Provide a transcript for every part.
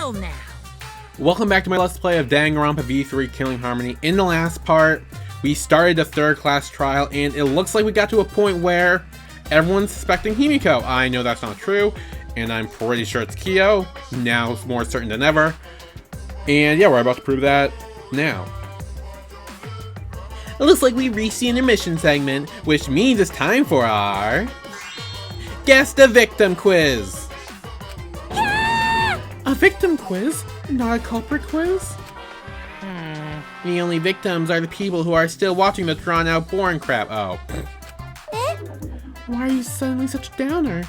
kill now. Welcome back to my Let's Play of Danganronpa V3 Killing Harmony. In the last part, we started the third class trial, and it looks like we got to a point where everyone's suspecting Himiko. I know that's not true, and I'm pretty sure it's Kyo. Now it's more certain than ever. And yeah, we're about to prove that now. It looks like we reached the intermission segment, which means it's time for our Guess the Victim quiz. A victim quiz? Not a culprit quiz? The only victims are the people who are still watching the drawn out boring crap. Oh. Why are you suddenly such a downer?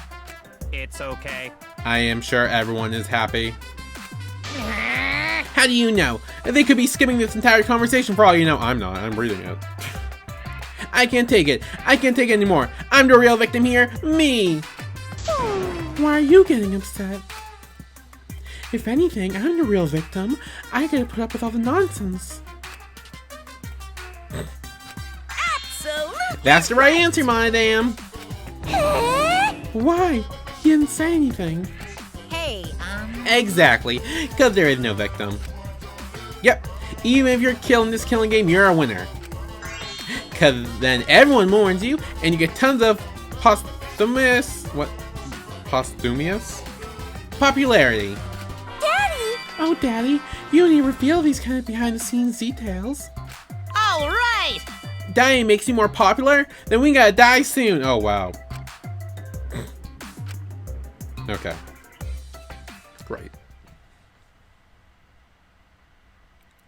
It's okay. I am sure everyone is happy. How do you know? They could be skipping this entire conversation for all you know. I'm not. I'm reading it. I can't take it. I can't take it anymore. I'm the real victim here. Me. Why are you getting upset? If anything, I'm the real victim. I gotta put up with all the nonsense. Absolutely. That's the right answer, madam. Why? He didn't say anything. Hey, Exactly, because there is no victim. Yep, even if you're killed in this killing game, you're a winner. Because then everyone mourns you, and you get tons of posthumous... What? Posthumous? Popularity. Daddy! Oh, Daddy, you only reveal these kind of behind-the-scenes details. All right. Dying makes you more popular? Then we gotta die soon. Oh, wow. Okay. Great.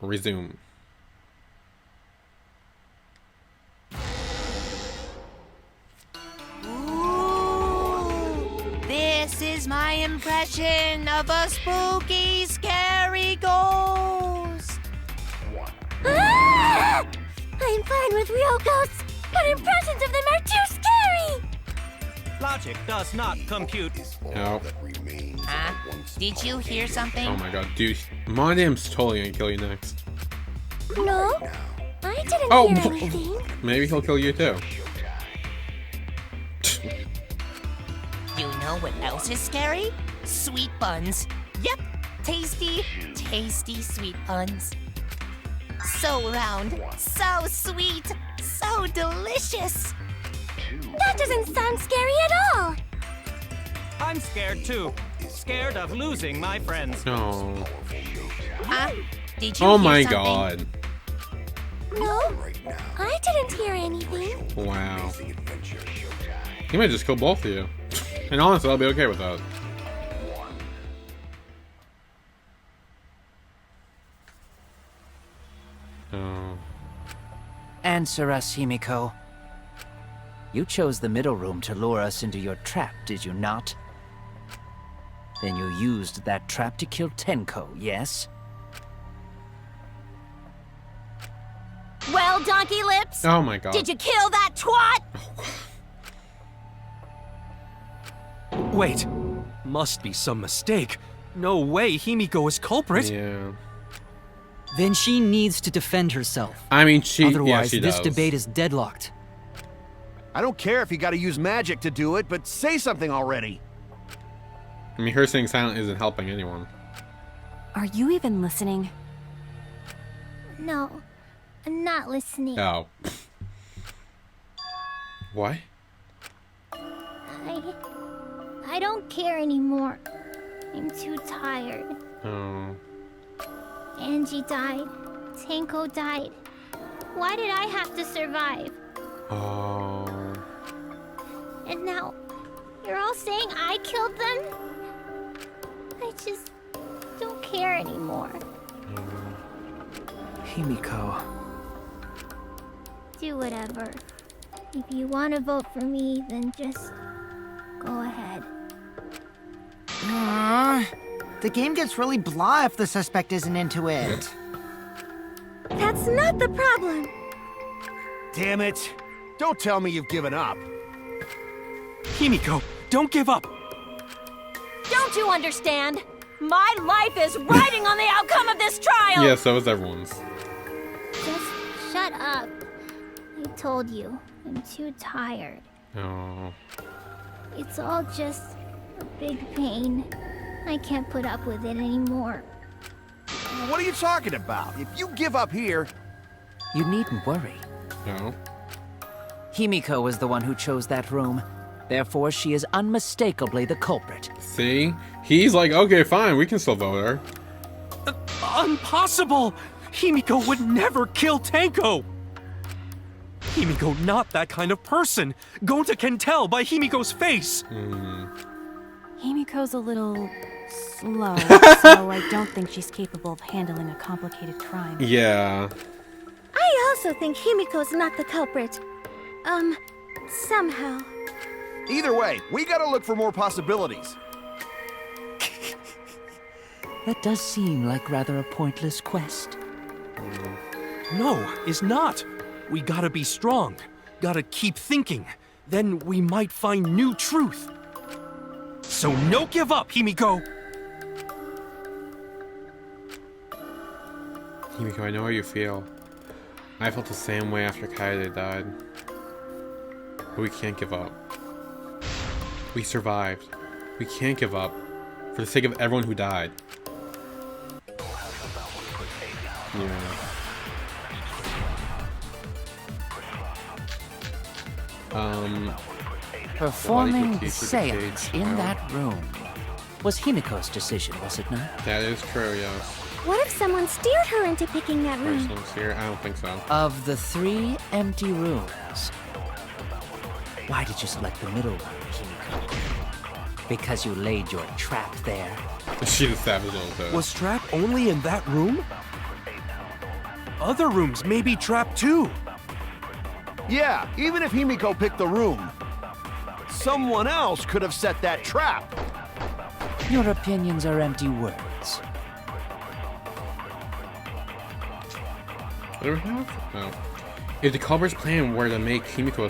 Resume. Ooh, this is my impression of a spooky, scary ghost. Ah! I'm fine with real ghosts, but impressions of them are too scary! Logic does not compute. Oh. Huh? Did you hear something? Oh my god, dude. Madam's totally gonna kill you next. No, I didn't Oh, hear anything. maybe he'll kill you too. You know what else is scary? Sweet buns. Yep, tasty, tasty sweet buns. So round, so sweet, so delicious. That doesn't sound scary at all. I'm scared too. Scared of losing my friends. No. Did you Oh hear my something? god. No, I didn't hear anything. Wow. He might just kill both of you. And honestly, I'll be okay with that. Oh. Answer us, Himiko. You chose the middle room to lure us into your trap, did you not? Then you used that trap to kill Tenko, yes? Well, Donkey Lips, Oh my god. did you kill that twat? Wait, must be some mistake. No way Himiko is culprit. Yeah. Then she needs to defend herself. I mean, yeah, Otherwise, she this does. debate is deadlocked. I don't care if you gotta use magic to do it, but say something already. I mean, her staying silent isn't helping anyone. Are you even listening? No, I'm not listening. Oh. What? I don't care anymore. I'm too tired. Oh. Angie died. Tenko died. Why did I have to survive? Oh. And now, you're all saying I killed them? I just don't care anymore. Himiko. Do whatever. If you want to vote for me, then just go ahead. The game gets really blah if the suspect isn't into it. That's not the problem. Damn it. Don't tell me you've given up. Himiko, don't give up. Don't you understand? My life is riding on the outcome of this trial! Yeah, so is everyone's. Just shut up. I told you, I'm too tired. Oh. It's all just a big pain. I can't put up with it anymore. What are you talking about? If you give up here... You needn't worry. No. Himiko was the one who chose that room. Therefore, she is unmistakably the culprit. See? He's like, okay, fine, we can still vote her. Impossible! Himiko would never kill Tenko! Himiko not that kind of person. Gonta can tell by Himiko's face. Himiko's a little slow, so I don't think she's capable of handling a complicated crime. Yeah. I also think Himiko's not the culprit. Somehow. Either way, we gotta look for more possibilities. That does seem like rather a pointless quest. No, it's not. We gotta be strong. Gotta keep thinking. Then we might find new truth. So no give up, Himiko! Himiko, I know how you feel. I felt the same way after Kaede died. But we can't give up. We survived. We can't give up. For the sake of everyone who died. Yeah. Performing the Piece of seance cage, in no. that room was Himiko's decision, was it not? That is true, yes. What if someone steered her into picking that room? Person's here? I don't think so. Of the 3 empty rooms, why did you select the middle one, Himiko? Because you laid your trap there? She's a savage little bit. Was Trap only in that room? Other rooms may be trapped too. Yeah, even if Himiko picked the room, someone else could have set that trap. Your opinions are empty words. What do we have? Oh. If the culprit's plan were to make Himiko a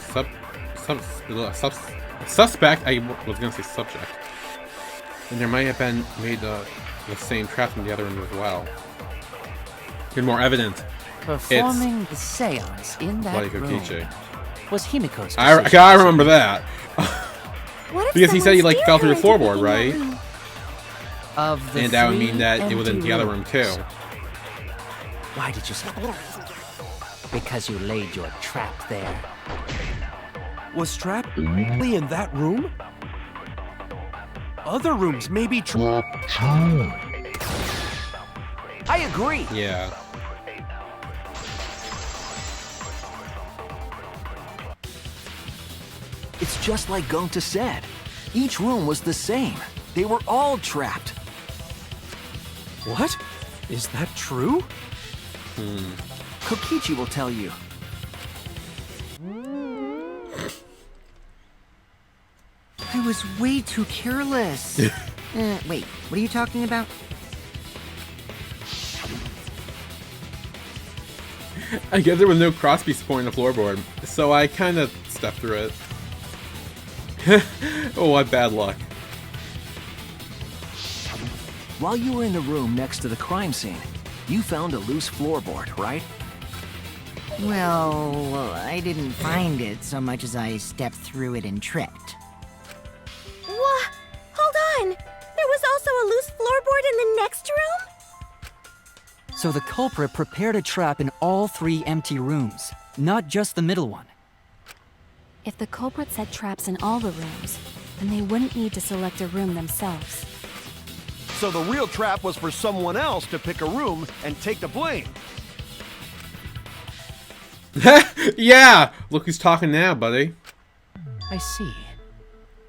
suspect, I was gonna say subject, then there might have been made the same trap in the other room as well. Good, more evidence. Performing the seance in that Bloody room Kokichi. was Himiko's decision. I remember that. What if Because he said he like someone fell through the steered her floorboard, into right? picking that room? Of the And that would 3 mean that it was in empty the other room too. rooms. Why did you select that? Because you laid your trap there. Was Trap only in that room? Other rooms may be trapped. I agree. Yeah. It's just like Gonta said. Each room was the same. They were all trapped. What? Is that true? Kokichi will tell you. I was way too careless. Wait, what are you talking about? I guess there was no crossbeam support in the floorboard, so I kind of stepped through it. Oh, what bad luck. While you were in the room next to the crime scene, you found a loose floorboard, right? Well, I didn't find it so much as I stepped through it and tripped. What? Hold on! There was also a loose floorboard in the next room? So the culprit prepared a trap in all 3 empty rooms, not just the middle one. If the culprit set traps in all the rooms, then they wouldn't need to select a room themselves. So the real trap was for someone else to pick a room and take the blame. Yeah! Look who's talking now, buddy. I see.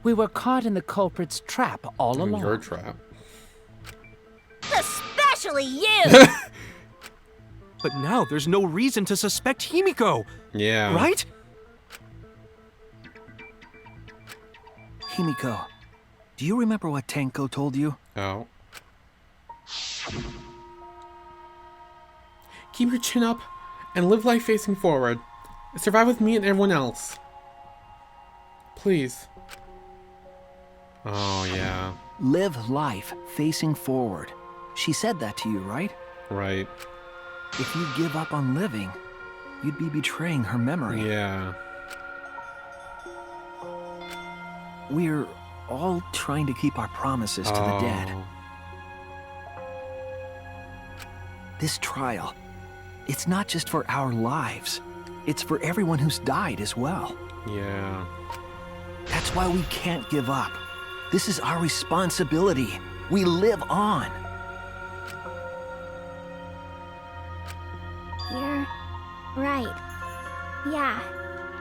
We were caught in the culprit's trap all along. Your trap. Especially you! But now there's no reason to suspect Himiko, Yeah. right? Himiko, do you remember what Tenko told you? Oh. Keep your chin up and live life facing forward. Survive with me and everyone else. Please. Oh, yeah. Live life facing forward. She said that to you, right? Right. If you give up on living, you'd be betraying her memory. Yeah. We're all trying to keep our promises to the dead. This trial, it's not just for our lives. It's for everyone who's died as well. Yeah. That's why we can't give up. This is our responsibility. We live on. You're right. Yeah,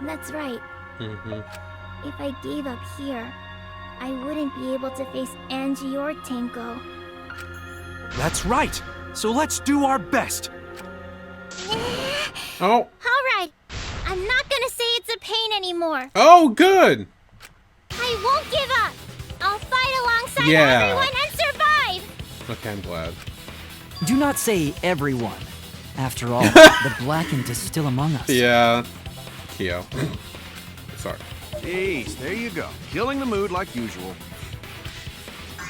that's right. If I gave up here, I wouldn't be able to face Angie or Tenko. That's right. So let's do our best. Oh. Alright, I'm not gonna say it's a pain anymore. Oh, good. I won't give up. I'll fight alongside Yeah. everyone and survive. Okay, I'm glad. Do not say everyone. After all, the Blackened is still among us. Yeah. Kyo. Sorry. Jeez, there you go. Killing the mood like usual.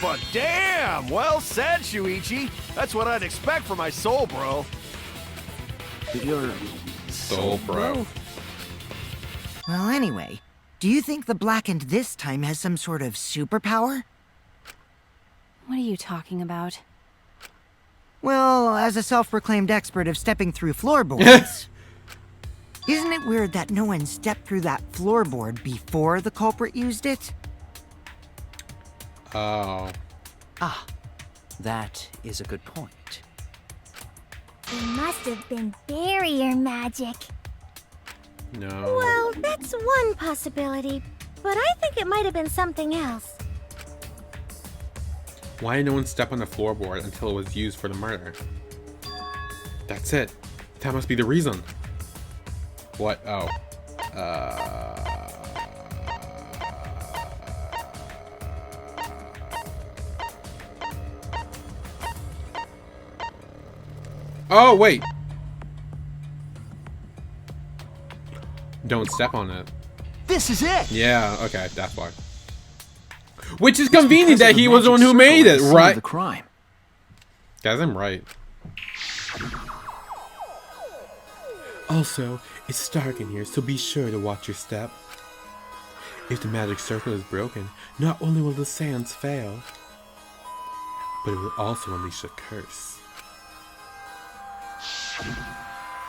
But damn, well said, Shuichi. That's what I'd expect from my soul, bro. Your Soul bro. Well, anyway, do you think the Blackened this time has some sort of superpower? What are you talking about? Well, as a self-proclaimed expert of stepping through floorboards, isn't it weird that no one stepped through that floorboard before the culprit used it? Oh. Ah, that is a good point. It must have been barrier magic. No. Well, that's one possibility, but I think it might have been something else. Why did no one step on the floorboard until it was used for the murder? That's it. That must be the reason. What? Oh. Oh, wait. Don't step on it. This is it! Yeah, okay, that's why. Which is convenient that he was the one who made it, right? The crime. Guys, I'm right. Also, it's dark in here, so be sure to watch your step. If the magic circle is broken, not only will the seance fail, but it will also unleash a curse.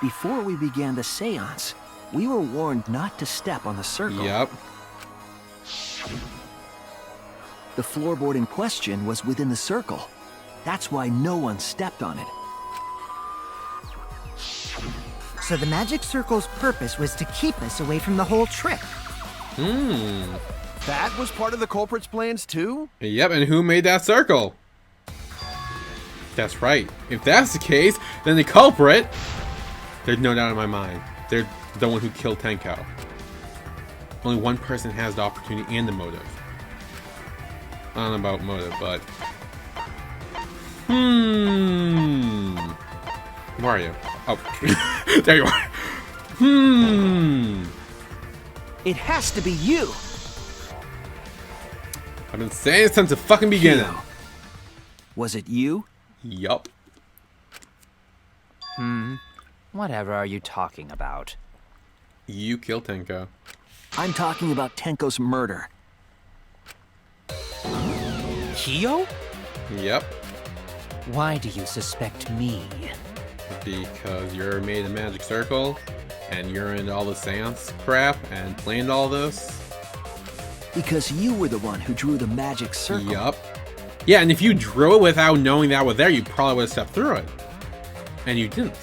Before we began the seance, we were warned not to step on the circle. Yep. The floorboard in question was within the circle. That's why no one stepped on it. So the magic circle's purpose was to keep us away from the whole trick. That was part of the culprit's plans too? Yep, and who made that circle? That's right. If that's the case, then the culprit, there's no doubt in my mind, they're the one who killed Tenko. Only one person has the opportunity and the motive. I don't know about motive, but... Where are you? Oh, there you are. It has to be you! I've been saying it since the fucking beginning. Kyo. Was it you? Yup. Whatever are you talking about? You killed Tenko. I'm talking about Tenko's murder. Kyo? Yep. Why do you suspect me? Because you're made a magic circle, and you're into all the seance crap, and planned all this. Because you were the one who drew the magic circle. Yup. Yeah, and if you drew it without knowing that was there, you probably would have stepped through it. And you didn't.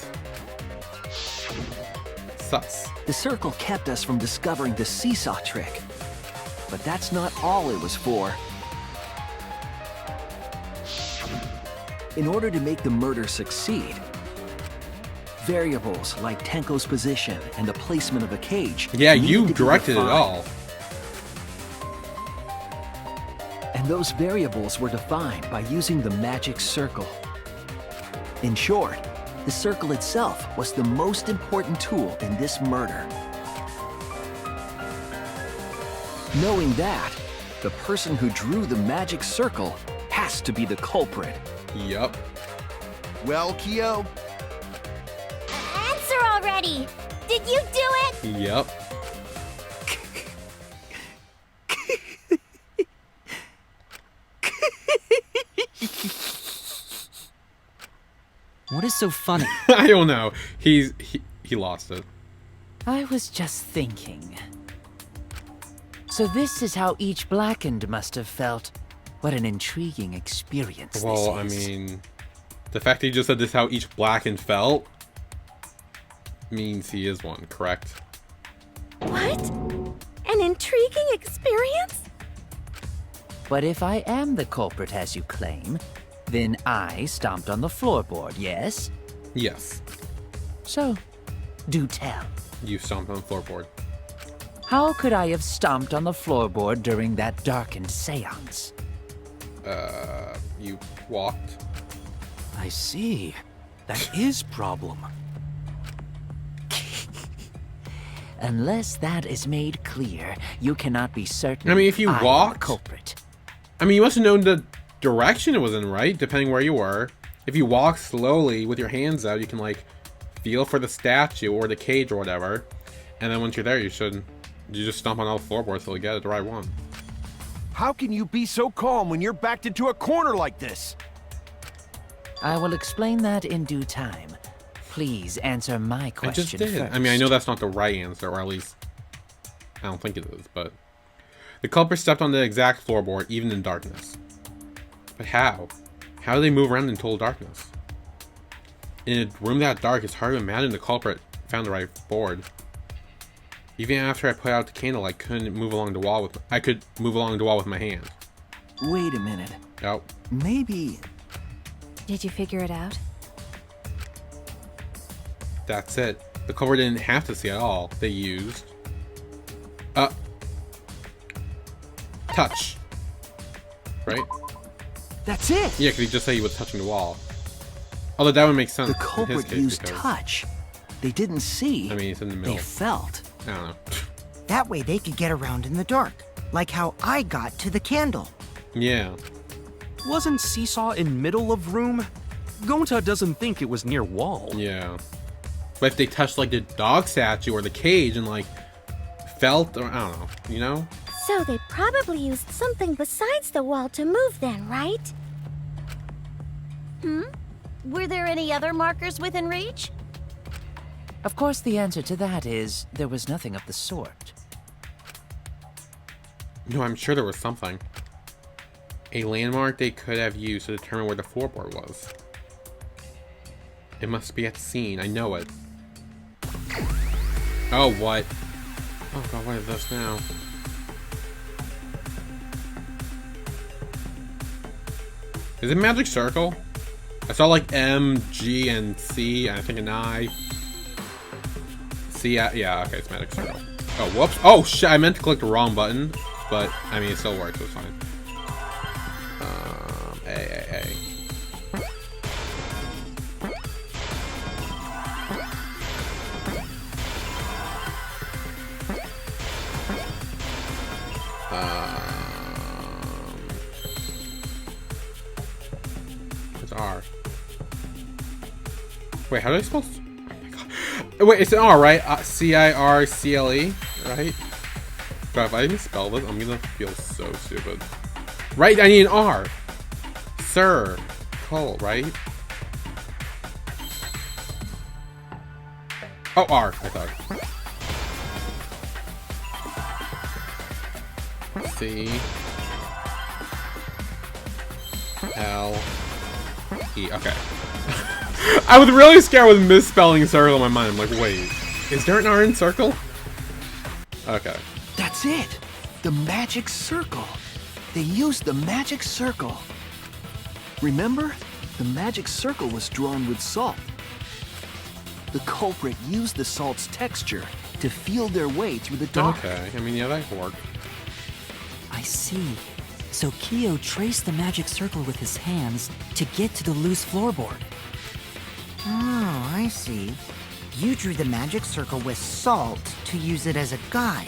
Sus. The circle kept us from discovering the seesaw trick. But that's not all it was for. In order to make the murder succeed, variables like Tenko's position and the placement of the cage. Yeah, needed you to be directed it defined. all. And those variables were defined by using the magic circle. In short, the circle itself was the most important tool in this murder. Knowing that, the person who drew the magic circle has to be the culprit. Yup. Well, Kyo, Answer already! Did you do it? Yup. What is so funny? I don't know. He lost it. I was just thinking. So this is how each blackened must have felt. What an intriguing experience Well, I this is. mean, the fact that he just said this is how each blackened felt means he is one, correct? What? An intriguing experience? But if I am the culprit as you claim, then I stomped on the floorboard, yes? Yes. So, do tell. You stomped on the floorboard. How could I have stomped on the floorboard during that darkened seance? You walked. I see. That is problem. Unless that is made clear, you cannot be certain. I mean, if you I am the walked- culprit. I mean, you must have known the direction it was in, right? Depending where you were. If you walk slowly with your hands out, you can, like, feel for the statue or the cage or whatever. And then once you're there, you just stomp on all the floorboards till you get the right one. How can you be so calm when you're backed into a corner like this? I will explain that in due time. Please answer my I question just did. first. I mean, I know that's not the right answer, or at least I don't think it is, but the culprit stepped on the exact floorboard, even in darkness. But how? How do they move around in total darkness? In a room that dark, it's hard to imagine the culprit found the right board. Even after I put out the candle, I couldn't move along the wall with. I could move along the wall with my hand. Wait a minute. Oh, Maybe. Did you figure it out? that's it. The culprit didn't have to see at all. They used touch. Right? That's it! Yeah, because he just said he was touching the wall. Although that would make sense. The in his culprit case used because, touch. They didn't see. I mean, it's in the middle. They felt. I don't know. That way they could get around in the dark, like how I got to the candle. Yeah. Wasn't Seesaw in middle of room? Gonta doesn't think it was near wall. Yeah. But if they touched like the dog statue or the cage and like felt, or I don't know, you know? So they probably used something besides the wall to move then, right? Were there any other markers within reach? Of course, the answer to that is there was nothing of the sort. No, I'm sure there was something. A landmark they could have used to determine where the floorboard was. It must be at the scene, I know it. Oh, what? Oh god, what is this now? Is it magic circle? I saw like M, G, and C, and I think an I. C, yeah, okay, it's magic circle. Oh, whoops. Oh, shit, I meant to click the wrong button, but, I mean, it still works, so it's fine. A. What's R? Wait, how do I spell? Oh my god! Wait, it's an R, right? C-I-R-C-L-E, right? God, if I misspell this, I'm gonna feel so stupid. Right? I need an R. Sir, Cole, right? Oh, R. I thought. C L E. Okay. I was really scared with misspelling circle in my mind. I'm like, wait, is there an R in circle? Okay. That's it! The magic circle. They used the magic circle. Remember? The magic circle was drawn with salt. The culprit used the salt's texture to feel their way through the dark. Okay. I mean, yeah, that could work. I see. So Kyo traced the magic circle with his hands to get to the loose floorboard. Oh, I see. You drew the magic circle with salt to use it as a guide.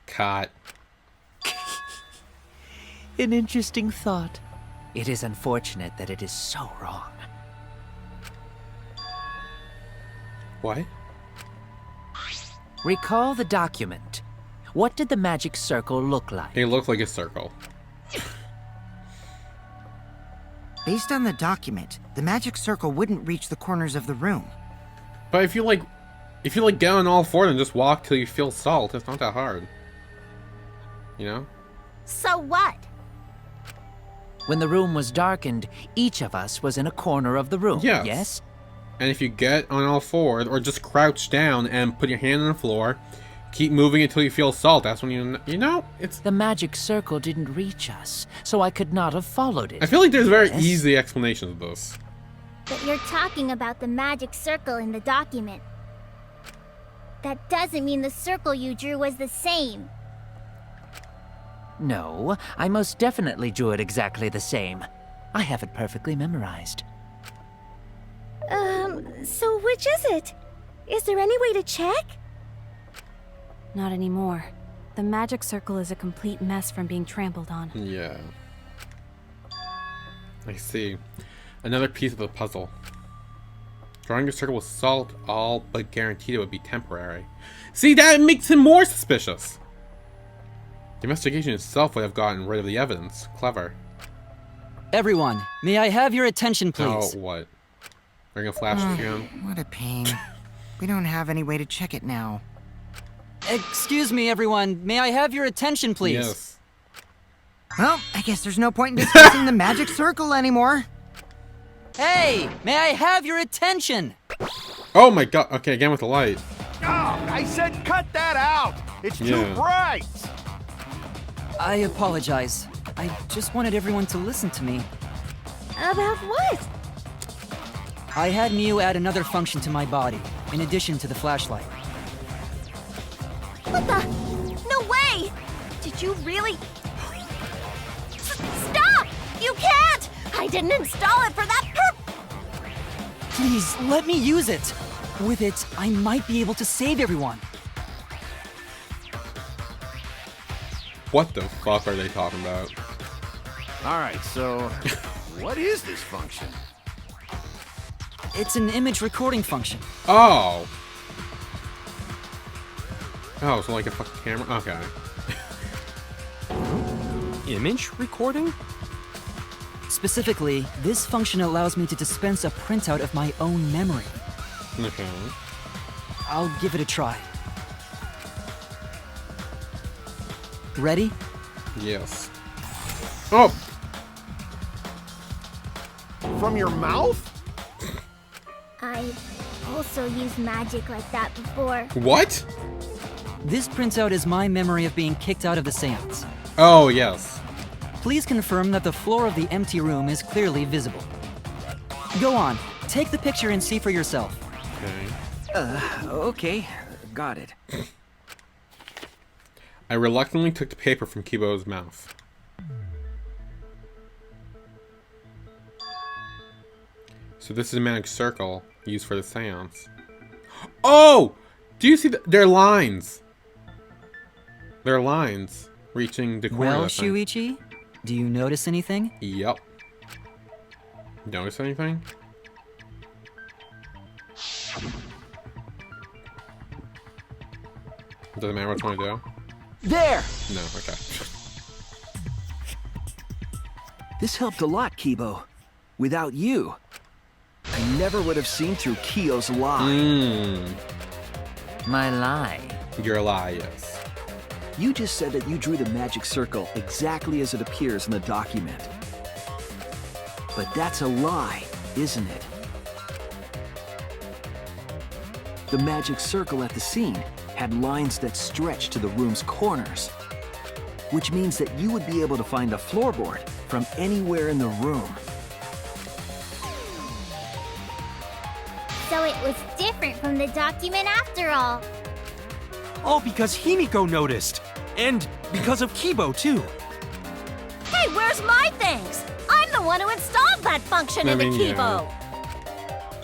Caught. An interesting thought. It is unfortunate that it is so wrong. What? Recall the document. What did the magic circle look like? It looked like a circle. Based on the document, the magic circle wouldn't reach the corners of the room. But if you get on all four and just walk till you feel salt, it's not that hard. You know? So what? When the room was darkened, each of us was in a corner of the room, Yes. yes? And if you get on all fours, or just crouch down and put your hand on the floor, keep moving until you feel salt, that's when you know, it's... The magic circle didn't reach us, so I could not have followed it. I feel like there's very Yes? easy explanations of this. But you're talking about the magic circle in the document. That doesn't mean the circle you drew was the same. No, I most definitely drew it exactly the same. I have it perfectly memorized. So which is it? Is there any way to check? Not anymore. The magic circle is a complete mess from being trampled on. Yeah. I see. Another piece of the puzzle. Drawing a circle with salt, all but guaranteed it would be temporary. See, that makes him more suspicious. The investigation itself would have gotten rid of the evidence. Clever. Everyone, may I have your attention, please? Oh, what? We're gonna flash again. What a pain. We don't have any way to check it now. Excuse me, everyone. May I have your attention, please? Yes. Well, I guess there's no point in discussing the magic circle anymore. Hey, may I have your attention? Oh my god. Okay, again with the light. Oh, I said cut that out! It's too Yeah. bright! I apologize. I just wanted everyone to listen to me. About what? I had Miu add another function to my body, in addition to the flashlight. What the? No way! Did you really? Stop! You can't! I didn't install it for that purpose! Please, let me use it. With it, I might be able to save everyone. What the fuck are they talking about? Alright, so what is this function? It's an image recording function. Oh. Oh, so like a fucking camera? Okay. Image recording? Specifically, this function allows me to dispense a printout of my own memory. Okay. I'll give it a try. Ready? Yes. Oh! From your mouth? I've also used magic like that before. What? This printout is my memory of being kicked out of the seance. Oh, yes. Please confirm that the floor of the empty room is clearly visible. Go on, take the picture and see for yourself. Okay. Okay, got it. I reluctantly took the paper from Kibo's mouth. So this is a magic circle used for the seance. Oh! Do you see their lines? Their lines reaching the corner. Well, of the thing. Shuichi, do you notice anything? Yep. Notice anything? Doesn't matter what you want to do? There! No, okay. This helped a lot, Kibo. Without you, I never would have seen through Kyo's lie. Mmm. My lie. Your lie, yes. You just said that you drew the magic circle exactly as it appears in the document. But that's a lie, isn't it? The magic circle at the scene had lines that stretched to the room's corners, which means that you would be able to find the floorboard from anywhere in the room. So it was different from the document after all. All because Himiko noticed. And because of Kibo, too. Hey, where's my things? I'm the one who installed that function in the Kibo.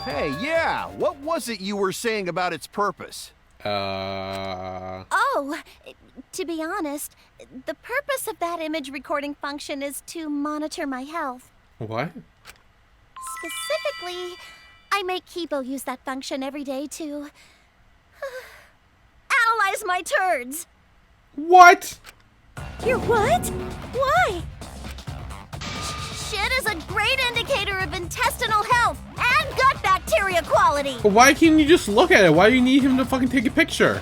Hey, yeah, what was it you were saying about its purpose? Oh, to be honest, the purpose of that image recording function is to monitor my health. What? Specifically, I make Kibo use that function every day to analyze my turds. What? Your what? Why? shit is a great indicator of intestinal health and gut bacteria quality. But why can't you just look at it? Why do you need him to fucking take a picture?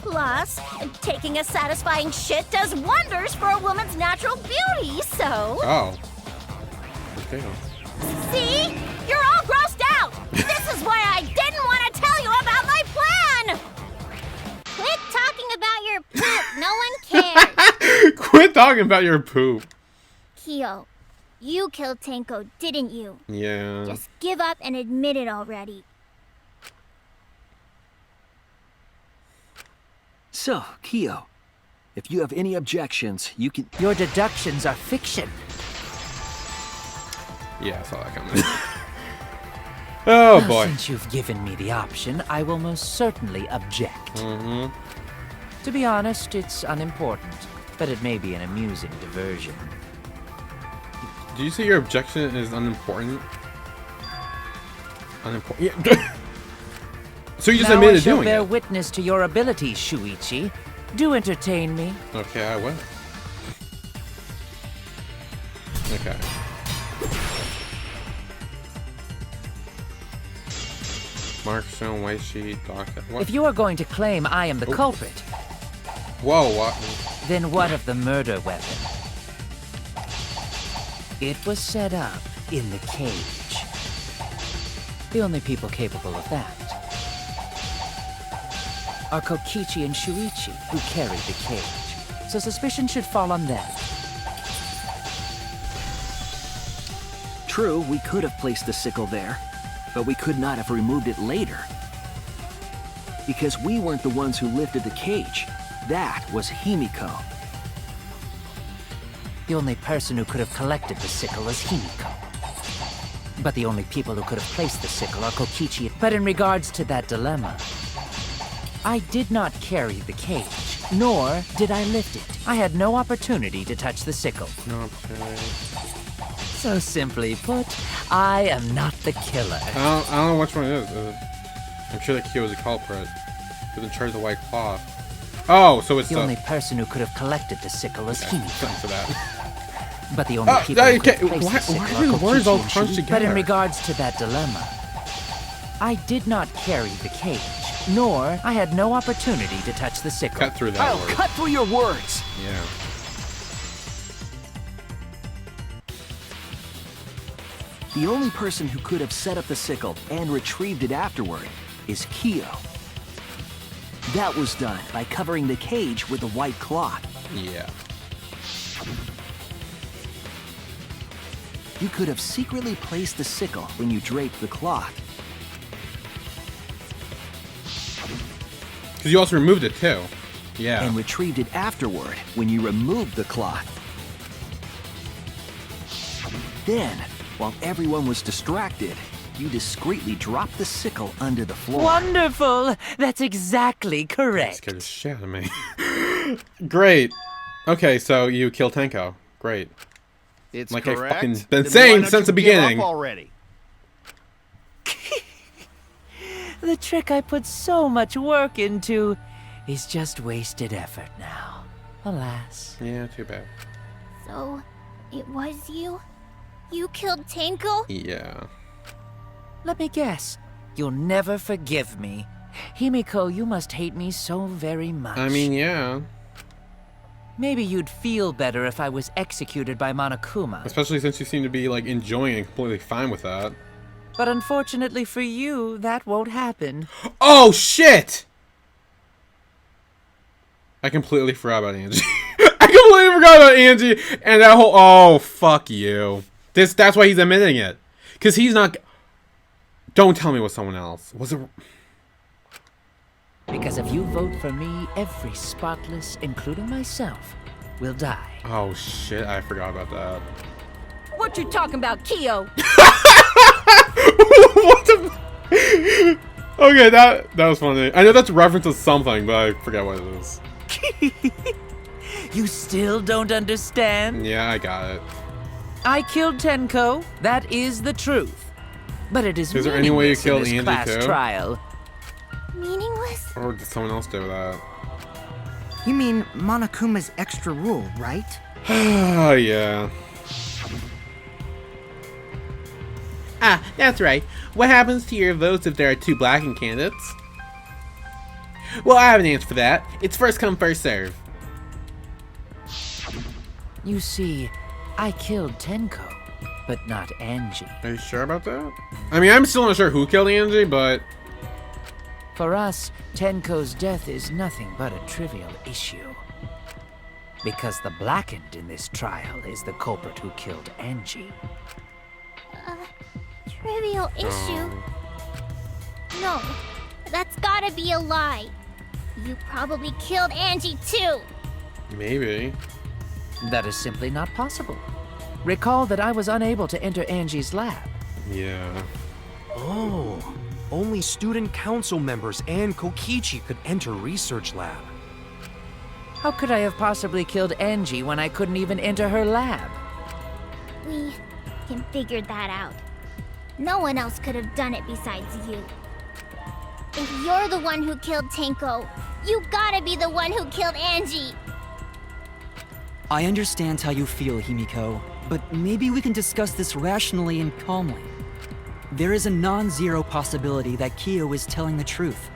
Plus, taking a satisfying shit does wonders for a woman's natural beauty, so... Oh. Okay. See? You're all grossed out! This is why I didn't want to tell you about my plan! Quit talking about your poop. No one cares. Quit talking about your poop. Kyo, you killed Tenko, didn't you? Yeah. Just give up and admit it already. So, Kyo, if you have any objections, you can... Your deductions are fiction. Yeah, I saw that coming. Oh Well, boy. Since you've given me the option, I will most certainly object. Mm-hmm. To be honest, it's unimportant, but it may be an amusing diversion. Did you say your objection is unimportant? Unimportant. Yeah. So you just now admitted I shall doing bear it? witness to your abilities, Shuichi. Do entertain me. Okay, I will. Okay. Mark, stone, white sheet, doctor. What? If you are going to claim I am the culprit, Whoa, what? then what of the murder weapon? It was set up in the cage. The only people capable of that are Kokichi and Shuichi, who carried the cage. So suspicion should fall on them. True, we could have placed the sickle there, but we could not have removed it later. Because we weren't the ones who lifted the cage. That was Himiko. The only person who could have collected the sickle is Himiko. But the only people who could have placed the sickle are Kokichi. But in regards to that dilemma, I did not carry the cage, nor did I lift it. I had no opportunity to touch the sickle. No opportunity. So simply put, I am not the killer. I don't know which one it is. I'm sure that Kyo is a culprit. Who's in charge of the white cloth. Oh, so it's the only person who could have collected the sickle is Himiko. Thanks for that. But the only people who could have placed why the sickle are your are words all Kokichi and crunched Shuichi. together? But in regards to that dilemma, I did not carry the cage, nor I had no opportunity to touch the sickle. Cut through that I'll word. cut through your words! Yeah. The only person who could have set up the sickle and retrieved it afterward is Kyo. That was done by covering the cage with a white cloth. Yeah. You could have secretly placed the sickle when you draped the cloth. Because you also removed it too. Yeah. And retrieved it afterward when you removed the cloth. Then, while everyone was distracted, you discreetly dropped the sickle under the floor. Wonderful! That's exactly That correct. scared the shit out of me. Great. Okay, so you killed Tenko. Great. It's Like correct. I fucking been Then why saying don't since you the give up beginning. already? The trick I put so much work into is just wasted effort now. Alas. Yeah, too bad. So, it was you? You killed Tenko? Yeah. Let me guess. You'll never forgive me. Himiko, you must hate me so very much. I mean, yeah. Maybe you'd feel better if I was executed by Monokuma. Especially since you seem to be, like, enjoying and completely fine with that. But unfortunately for you, that won't happen. Oh, shit! I completely forgot about Angie. I completely forgot about Angie and that whole... Oh, fuck you. That's why he's admitting it. Because he's not... Don't tell me it was someone else. Was it... Because if you vote for me, every spotless, including myself, will die. Oh, shit. I forgot about that. What you talking about, Kyo? What the... Okay, that was funny. I know that's a reference to something, but I forgot what it is. You still don't understand? Yeah, I got it. I killed Tenko. That is the truth. But it is Is there any way you meaningless in killed this Angie class too? trial. Meaningless? Or did someone else do that? You mean Monokuma's extra rule, right? Oh, yeah. Ah, that's right. What happens to your votes if there are 2 blackened candidates? Well, I have an answer for that. It's first come, first serve. You see, I killed Tenko, but not Angie. Are you sure about that? I mean, I'm still not sure who killed Angie, but... For us, Tenko's death is nothing but a trivial issue. Because the blackened in this trial is the culprit who killed Angie. Trivial issue? No, that's gotta be a lie. You probably killed Angie too. Maybe. That is simply not possible. Recall that I was unable to enter Angie's lab. Yeah. Oh, only student council members and Kokichi could enter research lab. How could I have possibly killed Angie when I couldn't even enter her lab? We can figure that out. No one else could have done it besides you. If you're the one who killed Tenko, you gotta be the one who killed Angie. I understand how you feel, Himiko, but maybe we can discuss this rationally and calmly. There is a non-zero possibility that Kyo is telling the truth.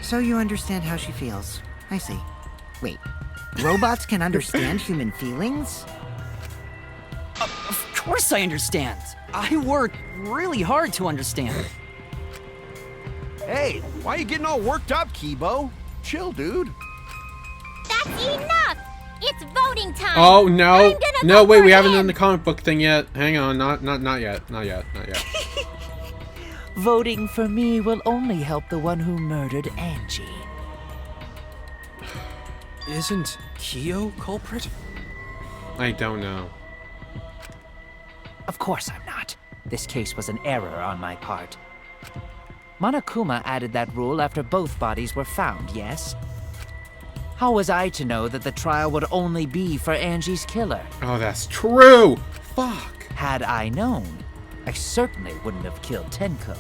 So you understand how she feels. I see. Wait, robots can understand human feelings? Of course I understand. I work really hard to understand. Hey, why are you getting all worked up, Kibo? Chill, dude. That's enough! It's voting time! Oh, no. I'm gonna No, vote wait, for we haven't him. done the comic book thing yet. Hang on, not yet. Not yet. Voting for me will only help the one who murdered Angie. Isn't Kyo culprit? I don't know. Of course I'm not. This case was an error on my part. Monokuma added that rule after both bodies were found, yes? How was I to know that the trial would only be for Angie's killer? Oh, that's true! Fuck. Had I known, I certainly wouldn't have killed Tenko.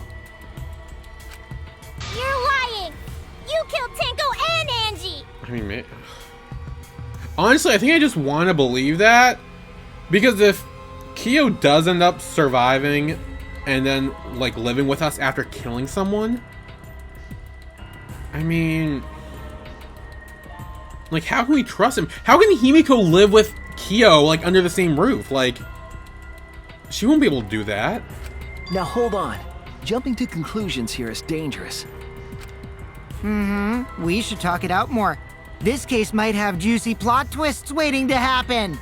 You're lying! You killed Tenko and Angie! I mean, honestly, I think I just want to believe that. Because if Kyo does end up surviving and then, like, living with us after killing someone, I mean, like, how can we trust him? How can Himiko live with Kyo, like, under the same roof? Like, she won't be able to do that. Now hold on. Jumping to conclusions here is dangerous. We should talk it out more. This case might have juicy plot twists waiting to happen.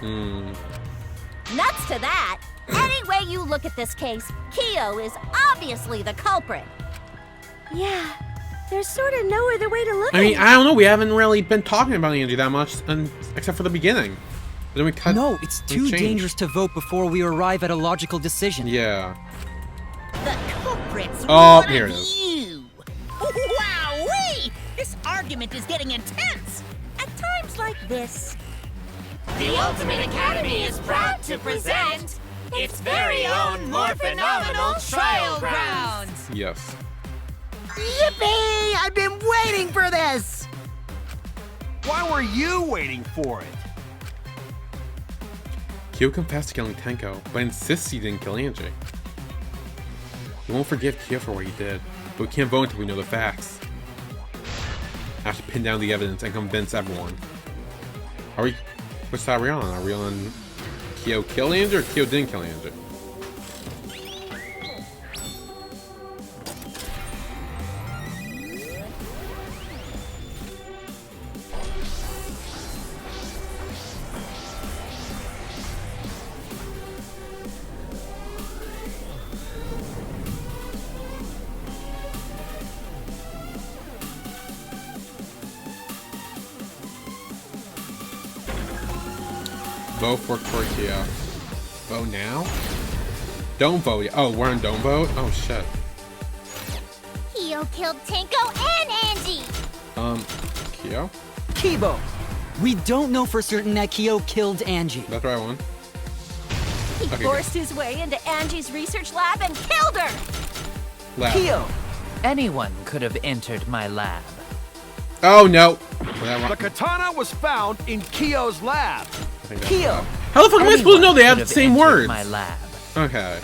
Nuts to that! Any way you look at this case, Kyo is obviously the culprit. Yeah, there's sort of no other way to look I at mean, it. I don't know. We haven't really been talking about Angie that much, except for the beginning. Then we cut. No, it's too dangerous to vote before we arrive at a logical decision. Yeah. The culprit's Oh, one here of it is. you! Wowee! This argument is getting intense! At times like this... The Ultimate Academy is proud to present its very own more phenomenal trial grounds! Yes. Yippee! I've been waiting for this! Why were you waiting for it? Kyo confessed to killing Tenko, but insists he didn't kill Angie. We won't forgive Kyo for what he did, but we can't vote until we know the facts. I have to pin down the evidence and convince everyone. Which side are we on? Are we on Kyo killed Angie or Kyo didn't kill Angie? Vote for Kyo. Vote now? Don't vote yet. Oh, we're on don't vote? Oh, shit. Kyo killed Tenko and Angie! Kyo? Kibo! We don't know for certain that Kyo killed Angie. That's the right one. He Okay, forced his way into Angie's research lab and killed her! Lab. Kyo! Anyone could have entered my lab. Oh, no. The katana was found in Kyo's lab. Kyo! How the fuck am I supposed to know they have the Could have same entered words? my lab. Okay.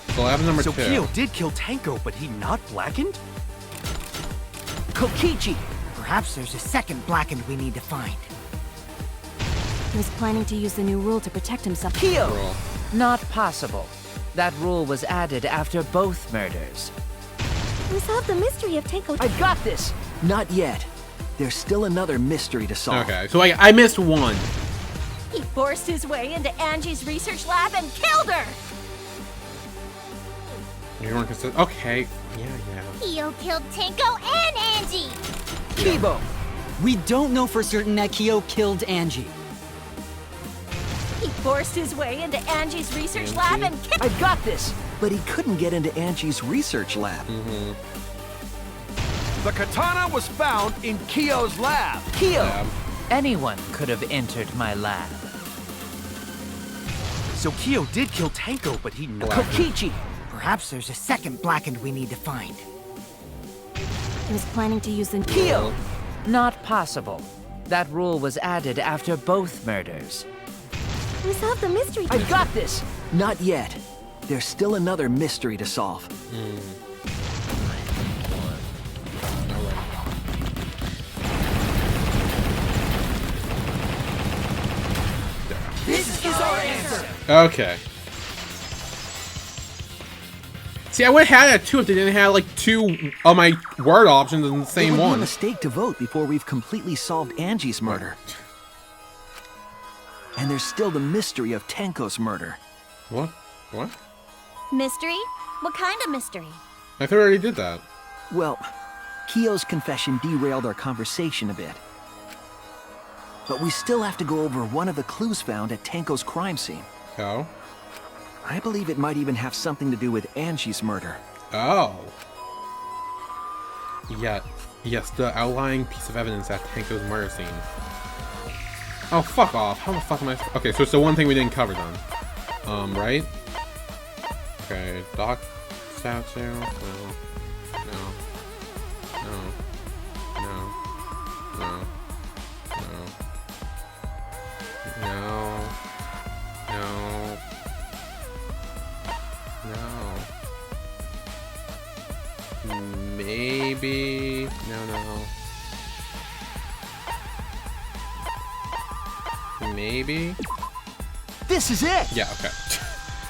So lab number So 2. Kyo did kill Tenko, but he not blackened? Kokichi! Perhaps there's a second blackened we need to find. He was planning to use the new rule to protect himself. Kyo! Roll. Not possible. That rule was added after both murders. We solved the mystery of Tenko. I got this! Not yet. There's still another mystery to solve. Okay, so I missed one. He forced his way into Angie's research lab and killed her! You weren't considered. Okay. Yeah. Kyo killed Tenko and Angie! Kibo! We don't know for certain that Kyo killed Angie. He forced his way into Angie's research lab and killed. I got this! But he couldn't get into Angie's research lab. The katana was found in Kyo's lab. Kyo! Anyone could have entered my lab. So Kyo did kill Tenko, but he not. Kokichi! Perhaps there's a second blackened we need to find. He was planning to use the Kyo! Not possible. That rule was added after both murders. We solved the mystery. I got this! Not yet. There's still another mystery to solve. This is our answer. Okay. See, I would have had that too if they didn't have like 2 of my word options in the It same would be a one. mistake to vote before we've completely solved Angie's murder. And there's still the mystery of Tenko's murder. What? What? Mystery? What kind of mystery? I thought I already did that. Well, Kyo's confession derailed our conversation a bit. But we still have to go over one of the clues found at Tenko's crime scene. Oh? I believe it might even have something to do with Angie's murder. Oh. Yeah. Yes, the outlying piece of evidence at Tenko's murder scene. Oh, fuck off. How the fuck am I... Okay, so it's the one thing we didn't cover then. Right? Okay, Doc statue? No. No. No. No. No. No. No. No. Maybe... No. Maybe? This is it! Yeah, okay.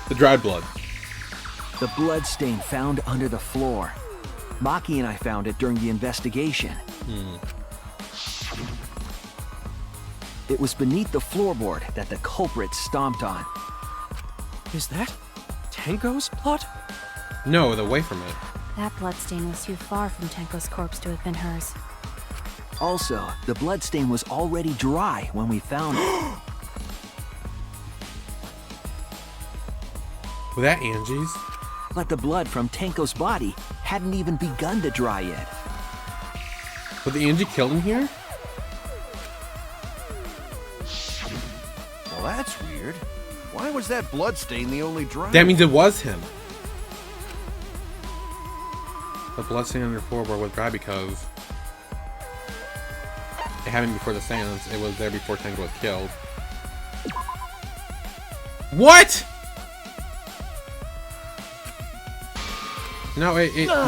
The dried blood. The blood stain found under the floor. Maki and I found it during the investigation. It was beneath the floorboard that the culprit stomped on. Is that Tenko's blood? No, away from it. That bloodstain was too far from Tenko's corpse to have been hers. Also, the bloodstain was already dry when we found it. Was that Angie's? But the blood from Tenko's body hadn't even begun to dry yet. Was Angie killed in here? Well, that's weird. Why was that bloodstain the only dry? That means it was him. The bloodstain on the floorboard was dry because it happened before the seance. It was there before Tenko was killed. What? No,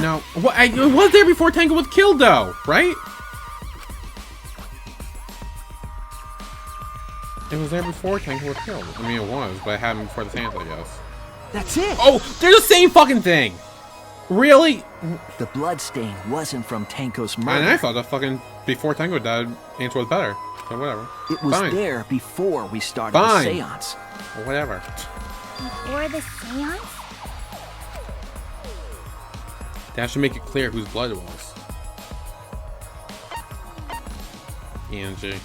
no. What? It was there before Tenko was killed, though, right? It was there before Tenko was killed. I mean, it was, but it happened before the seance, I guess. That's it! Oh, they're the same fucking thing! Really? The bloodstain wasn't from Tenko's murder. And I thought that fucking before Tenko died, answer was better. So whatever. It was Fine. there before we started Fine. the seance. Whatever. Before the seance? That should make it clear whose blood it was. Angie.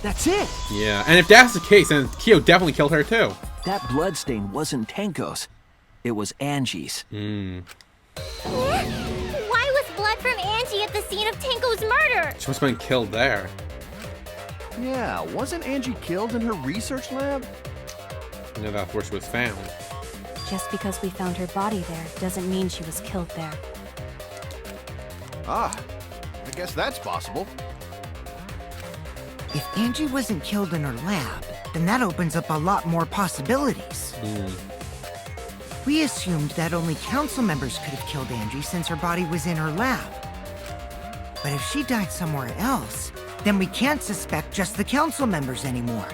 That's it! Yeah, and if that's the case, then Kyo definitely killed her too. That bloodstain wasn't Tenko's. It was Angie's. Why was blood from Angie at the scene of Tenko's murder? She must have been killed there. Yeah, wasn't Angie killed in her research lab? No, that's where she was found. Just because we found her body there doesn't mean she was killed there. Ah, I guess that's possible. If Angie wasn't killed in her lab, then that opens up a lot more possibilities. We assumed that only council members could have killed Angie since her body was in her lab. But if she died somewhere else, then we can't suspect just the council members anymore.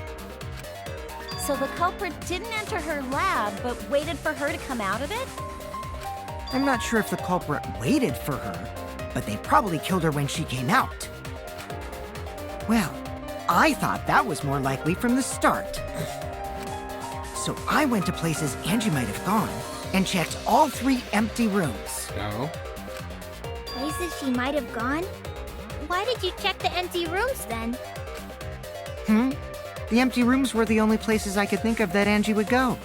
So the culprit didn't enter her lab, but waited for her to come out of it? I'm not sure if the culprit waited for her, but they probably killed her when she came out. Well, I thought that was more likely from the start. So I went to places Angie might have gone and checked all 3 empty rooms. No. Places she might have gone? Why did you check the empty rooms then? The empty rooms were the only places I could think of that Angie would go.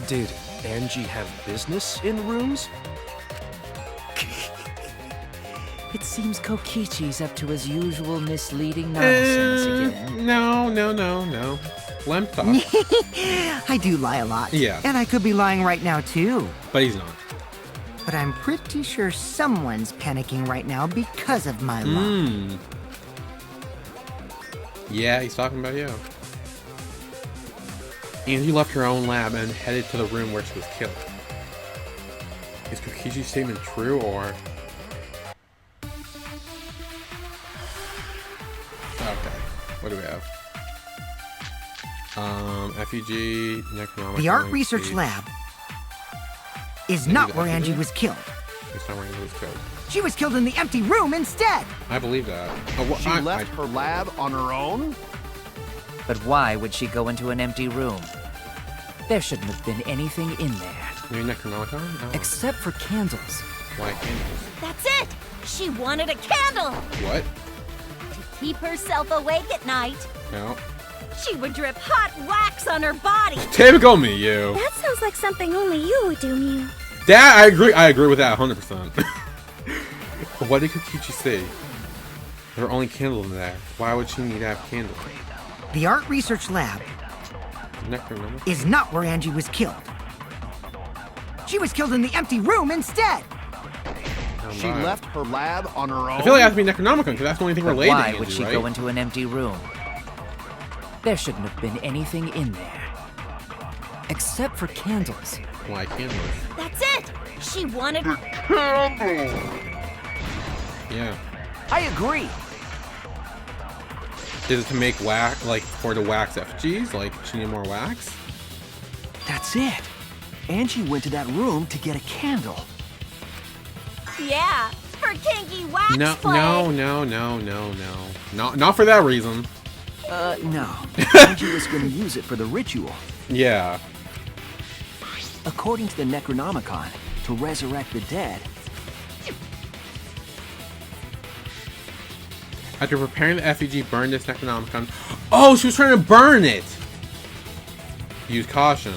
Did Angie have business in the rooms? It seems Kokichi's up to his usual misleading nonsense again. No. Let him talk. I do lie a lot. Yeah. And I could be lying right now, too. But he's not. But I'm pretty sure someone's panicking right now because of my lie. Yeah, he's talking about you. Angie left her own lab and headed to the room where she was killed. Is Kokichi's statement true, or... Okay, what do we have? FEG, Necronomicon... The art research lab is not where Angie was killed. It's not where Angie was killed. She was killed in the empty room instead! I believe that. Oh, well, She left her lab on her own? But why would she go into an empty room? There shouldn't have been anything in there. Maybe Necronomicon? Oh. Except for candles. Why candles? That's it! She wanted a candle! What? To keep herself awake at night. No. She would drip hot wax on her body. Typical Miyu. That sounds like something only you would do, Miyu. That, I agree with that 100%. But what did Kokichi say? There were only candles in there. Why would she need to have candles? The art research lab is not where Angie was killed. She was killed in the empty room instead! She left her lab on her own? I feel like it has to be Necronomicon, because that's the only thing related to Angie, Why would she right? go into an empty room? There shouldn't have been anything in there. Except for candles. Why candles? That's it! She wanted a candle! Yeah. I agree. Is it to make wax, like, for the wax effigies? Like, she need more wax? That's it. Angie went to that room to get a candle. Yeah, for kinky wax No, play. no. Not for that reason. No. Angie was going to use it for the ritual. Yeah. According to the Necronomicon, to resurrect the dead. After preparing the effigy, burn this Necronomicon. Oh, she was trying to burn it! Use caution.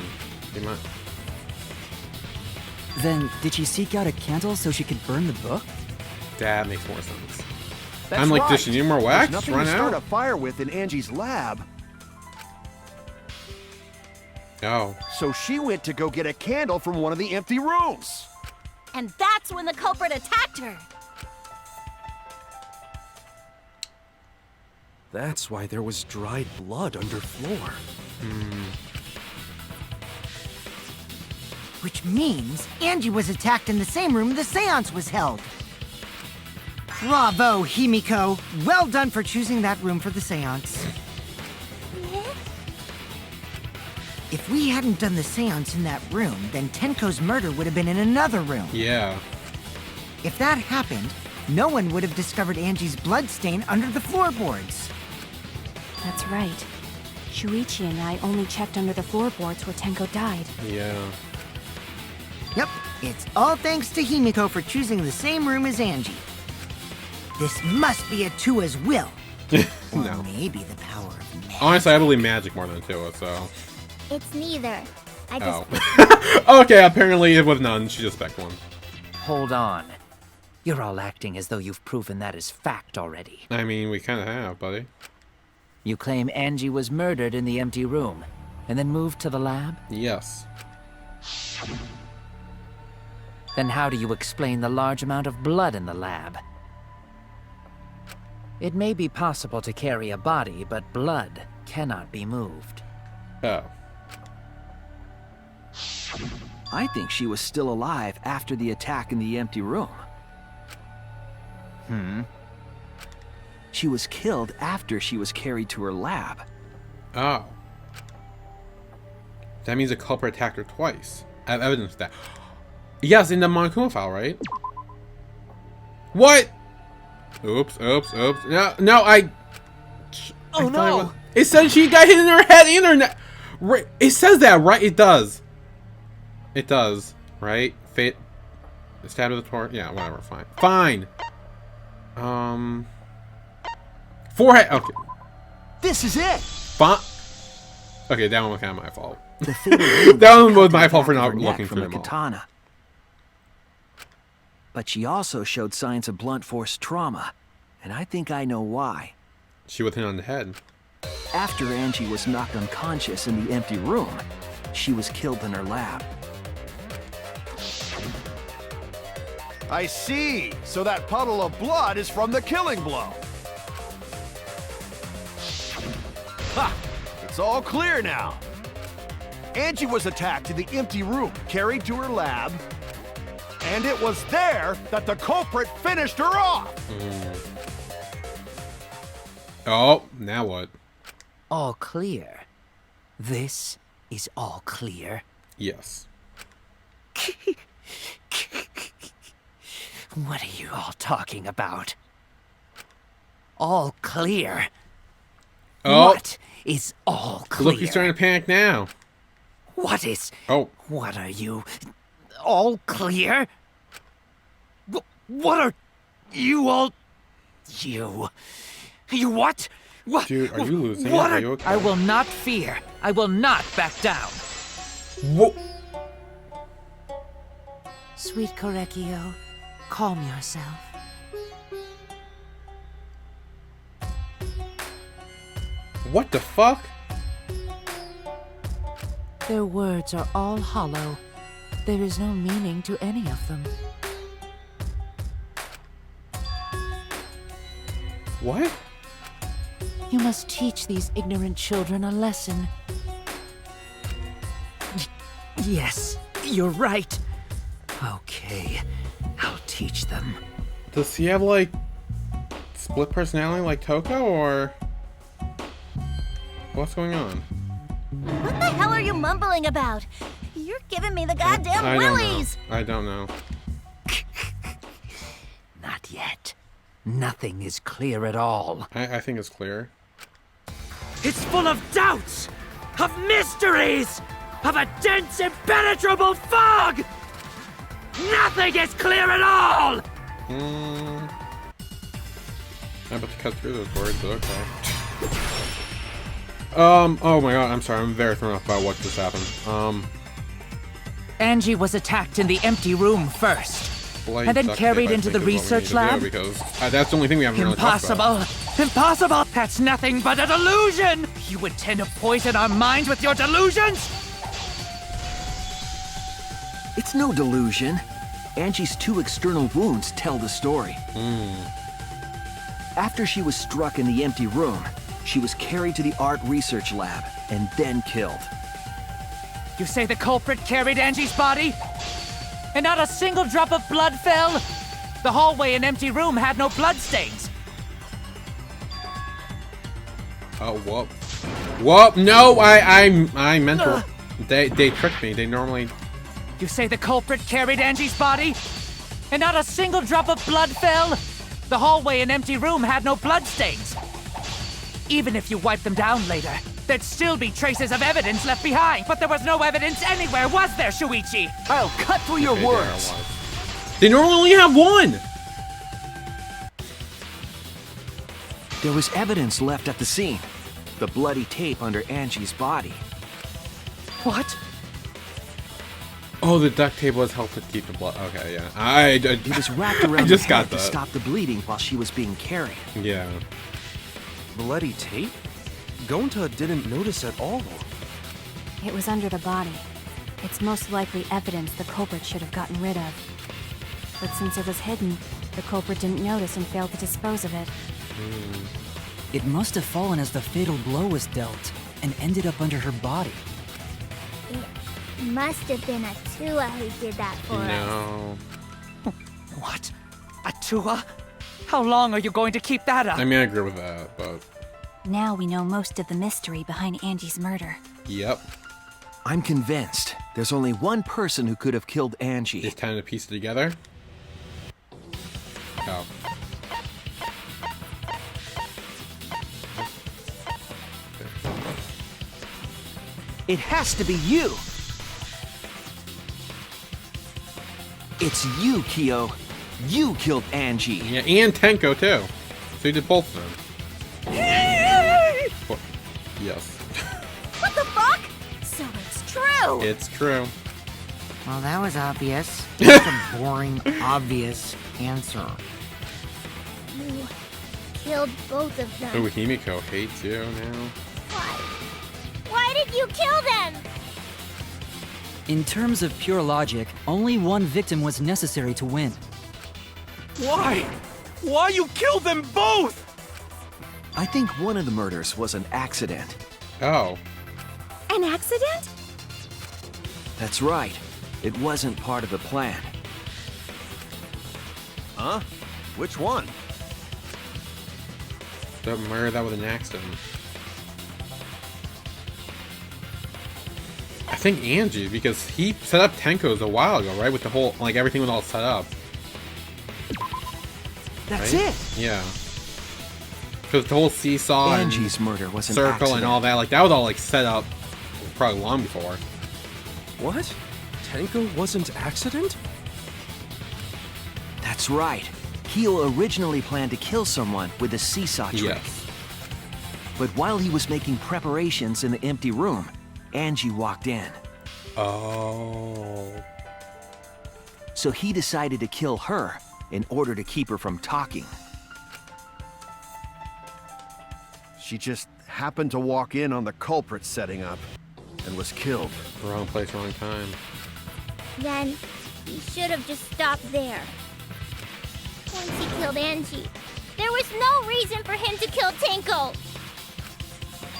Then, did she seek out a candle so she could burn the book? That makes more sense. That's I'm like, right. does she need more wax? There's nothing Run to start out? a fire with in Angie's lab. Oh. So she went to go get a candle from one of the empty rooms. And that's when the culprit attacked her. That's why there was dried blood underfloor. Which means Angie was attacked in the same room the seance was held. Bravo, Himiko! Well done for choosing that room for the seance. If we hadn't done the seance in that room, then Tenko's murder would have been in another room. Yeah. If that happened, no one would have discovered Angie's bloodstain under the floorboards. That's right. Shuichi and I only checked under the floorboards where Tenko died. Yeah. Yep, it's all thanks to Himiko for choosing the same room as Angie. This must be a Tua's will. Or No. maybe the power of magic. Honestly, I believe magic more than Tua, so... It's neither. I just... Oh. Okay, apparently it was none. She just picked one. Hold on. You're all acting as though you've proven that as fact already. I mean, we kind of have, buddy. You claim Angie was murdered in the empty room, and then moved to the lab? Yes. Then how do you explain the large amount of blood in the lab? It may be possible to carry a body, but blood cannot be moved. Oh. I think she was still alive after the attack in the empty room. She was killed after she was carried to her lab. Oh. That means the culprit attacked her twice. I have evidence of that. Yes, in the Monokuma file, right? What? Oops. No, Oh no! It said she got hit in her head and her neck. Right, it says that, right? It does. It does, right? Fit. Stab to the torso. Yeah, whatever. Fine. Forehead. Okay. This is it. Fine. Okay, that one was kind of my fault. That That one was my fault for not looking from through a them all. katana. But she also showed signs of blunt force trauma, and I think I know why. She was hit on the head. After Angie was knocked unconscious in the empty room, she was killed in her lab. I see. So that puddle of blood is from the killing blow. Ha! It's all clear now. Angie was attacked in the empty room, carried to her lab, and it was there that the culprit finished her off. Oh, now what? All clear. This is all clear. Yes. What are you all talking about? All clear. Oh. What is all clear? Look, he's starting to panic now. What is... Oh. What are you... all clear? What are you all... You what? What? Dude, are you losing What it? Are are... you okay? I will not fear. I will not back down. Whoa. Sweet Korekio, calm yourself. What the fuck? Their words are all hollow. There is no meaning to any of them. What? You must teach these ignorant children a lesson. Yes, you're right. Okay, I'll teach them. Does he have, like, split personality like Toko, or... What's going on? What the hell are you mumbling about? You're giving me the goddamn I don't willies! know. I don't know. Not yet. Nothing is clear at all. I think it's clear. It's full of doubts, of mysteries, of a dense, impenetrable fog! Nothing is clear at all! I'm about to cut through those words, but okay. Oh my god, I'm sorry, I'm very thrown off by what just happened. Angie was attacked in the empty room first. Bloody And then duct carried tape, I into think, the is what we research need to do, lab? Because that's the only thing we haven't really talked about. Impossible! Impossible! That's nothing but a delusion! You intend to poison our minds with your delusions? It's no delusion. Angie's 2 external wounds tell the story. After she was struck in the empty room, she was carried to the art research lab and then killed. You say the culprit carried Angie's body? And not a single drop of blood fell? The hallway and empty room had no bloodstains. Oh, whoop. Whoop, no, I meant to... They tricked me, they normally... You say the culprit carried Angie's body? And not a single drop of blood fell? The hallway and empty room had no bloodstains. Even if you wipe them down later, there'd still be traces of evidence left behind. But there was no evidence anywhere, was there, Shuichi? I'll cut through your Okay, words. They normally only have 1! There was evidence left at the scene. The bloody tape under Angie's body. What? Oh, the duct tape was helped to keep the blood. Okay, yeah. It was wrapped around I just her got head to that. stop the bleeding while she was being carried. Yeah. Bloody tape? Gonta didn't notice at all. It was under the body. It's most likely evidence the culprit should have gotten rid of. But since it was hidden, the culprit didn't notice and failed to dispose of it. It must have fallen as the fatal blow was dealt and ended up under her body. It must have been Atua who did that for us. No. What? Atua? How long are you going to keep that up? I mean, I agree with that, but... Now we know most of the mystery behind Angie's murder. Yep. I'm convinced there's only one person who could have killed Angie. Just kind of piece it together. Oh. It has to be you! It's you, Kyo. You killed Angie. Yeah, and Tenko, too. So you did both of them. Well, yes. What the fuck? So it's true. It's true. Well, that was obvious. That's a boring, obvious answer. You killed both of them. Oh, Himiko hates you now. Why? Why did you kill them? In terms of pure logic, only one victim was necessary to win. Why? Why you killed them both? I think one of the murders was an accident. Oh. An accident? That's right. It wasn't part of the plan. Huh? Which one? Don't murder that with an accident. I think Angie, because he set up Tenko's a while ago, right? With the whole, like, everything was all set up. That's right? it! Yeah. Because the whole seesaw Angie's murder was an circle accident. and all that, like, that was all, like, set up probably long before. What? Tenko wasn't accident? That's right. Kyo originally planned to kill someone with a seesaw trick. Yes. But while he was making preparations in the empty room, Angie walked in. Oh. So he decided to kill her in order to keep her from talking. She just happened to walk in on the culprit setting up and was killed. Wrong place, wrong time. Then he should have just stopped there. Once he killed Angie, there was no reason for him to kill Tenko.